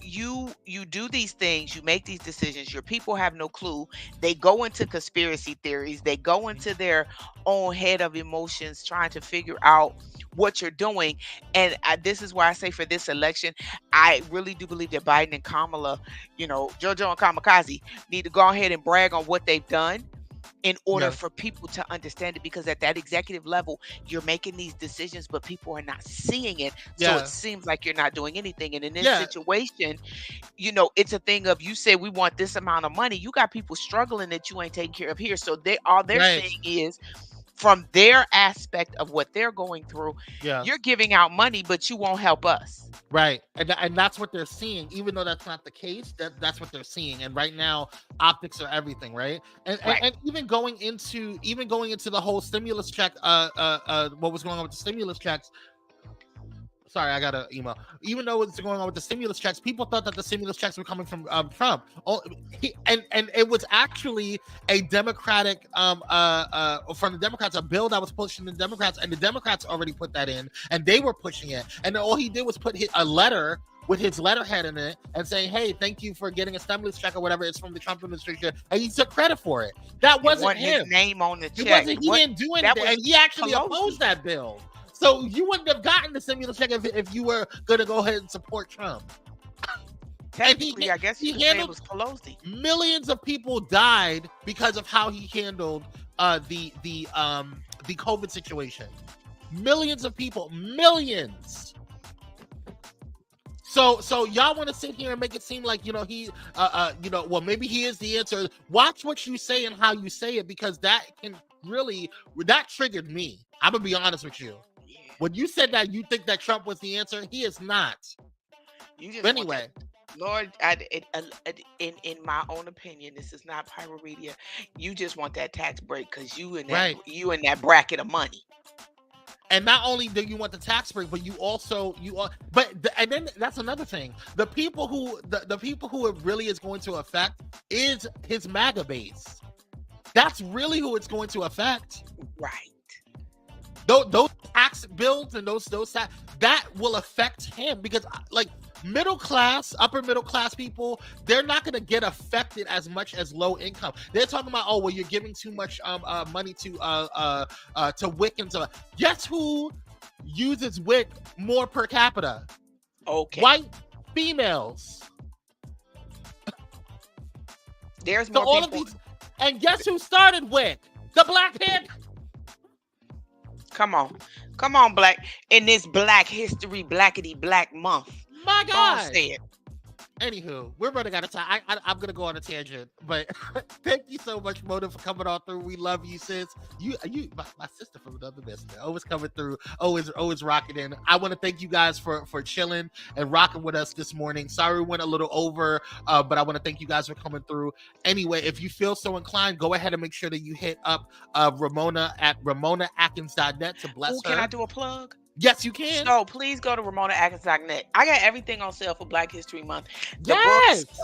you do these things, you make these decisions, your people have no clue. They go into conspiracy theories, they go into their own head of emotions trying to figure out what you're doing. And this is why I say for this election, I really do believe that Biden and Kamala, you know, JoJo and Kamikaze, need to go ahead and brag on what they've done in order for people to understand it, because at that executive level, you're making these decisions, but people are not seeing it. So it seems like you're not doing anything. And in this situation, you know, it's a thing of, you say we want this amount of money. You got people struggling that you ain't taking care of here. So all they're saying is, from their aspect of what they're going through, you're giving out money, but you won't help us. Right. And that's what they're seeing, even though that's not the case. That's what they're seeing. And right now, optics are everything, right? And even going into the whole stimulus check, what was going on with the stimulus checks. Sorry, I got an email. Even though what's going on with the stimulus checks, people thought that the stimulus checks were coming from Trump. And it was actually a Democratic, from the Democrats, a bill that was pushing the Democrats, and the Democrats already put that in, and they were pushing it. And all he did was put a letter with his letterhead in it and saying, hey, thank you for getting a stimulus check or whatever. It's from the Trump administration. And he took credit for it. That wasn't him. His name on the check. He didn't do anything. And he actually opposed that bill. So you wouldn't have gotten the stimulus check if you were going to go ahead and support Trump. Technically, I guess you could say it was Pelosi. Millions of people died because of how he handled the COVID situation. Millions of people, millions. So y'all want to sit here and make it seem like, he, well, maybe he is the answer. Watch what you say and how you say it, because that triggered me. I'm gonna be honest with you. When you said that you think that Trump was the answer, he is not. You just anyway. Lord, in my own opinion, this is not Pyro Media. You just want that tax break because you in that bracket of money. And not only do you want the tax break, but and then that's another thing. The people who it really is going to affect is his MAGA base. That's really who it's going to affect. Right. Those tax bills and those that will affect him, because like upper middle class people, they're not going to get affected as much as low income. They're talking about, oh, well, you're giving too much money to WIC and so. Guess who uses WIC more per capita? Okay, white females. There's more all people. Of these, and guess who started WIC? The Black Panther. Come on, Black. In this Black History, Blackity Black month. My God. Say it. Anywho, we're running out of time. I'm going to go on a tangent, but thank you so much, Mona, for coming on through. We love you, sis. You, my sister from another mister, always coming through, always rocking in. I want to thank you guys for chilling and rocking with us this morning. Sorry we went a little over, but I want to thank you guys for coming through. Anyway, if you feel so inclined, go ahead and make sure that you hit up Ramona at RamonaAtkins.net to bless her. Can I do a plug? Yes, you can. So please go to RamonaAtkins.net. I got everything on sale for Black History Month. The yes. books,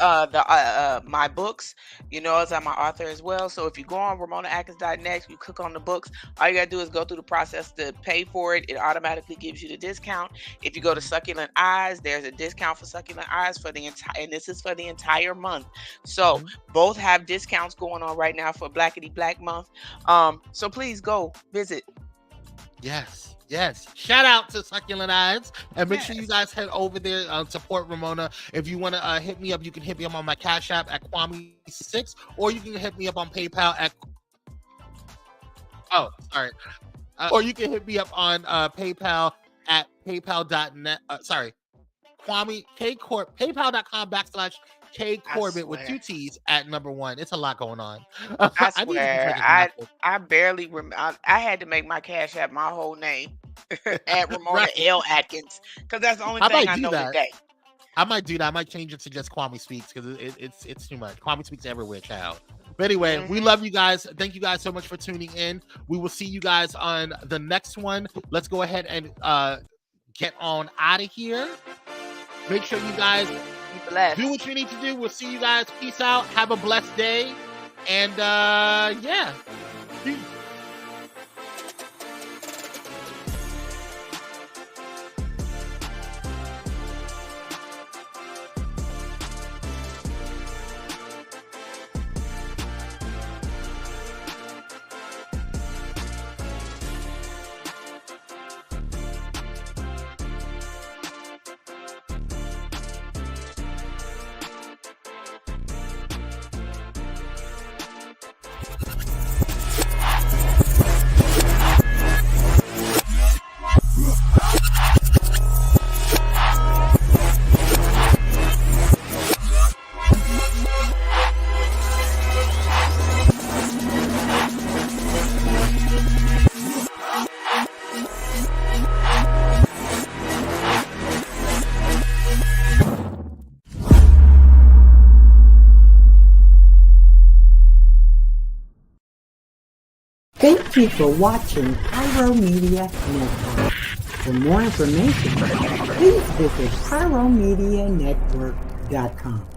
my books, as I'm my author as well. So if you go on RamonaAtkins.net, you click on the books, all you gotta do is go through the process to pay for it. It automatically gives you the discount. If you go to Succulent Eyes, there's a discount for Succulent Eyes for the entire, and this is for the entire month. So both have discounts going on right now for Blackity Black Month. So please go visit. Yes. Shout out to Succulent Eyes, and make sure you guys head over there support Ramona. If you want to hit me up, you can hit me up on my Cash App at Kwame6, or you can hit me up on PayPal at or you can hit me up on PayPal at PayPal.net. Kwame K Corp PayPal.com /K Corbett with 2 T's at #1. It's a lot going on. I swear, I barely remember. I had to make my Cash App my whole name at Ramona L. Atkins, because that's the only thing I know today. I might do that. I might change it to just Kwame Speaks, because it's too much. Kwame Speaks everywhere, child. But anyway, we love you guys. Thank you guys so much for tuning in. We will see you guys on the next one. Let's go ahead and get on out of here. Make sure you guys do what you need to do. We'll see you guys. Peace out. Have a blessed day. And peace. Thank you for watching Pyro Media Network. For more information, please visit pyromedianetwork.com.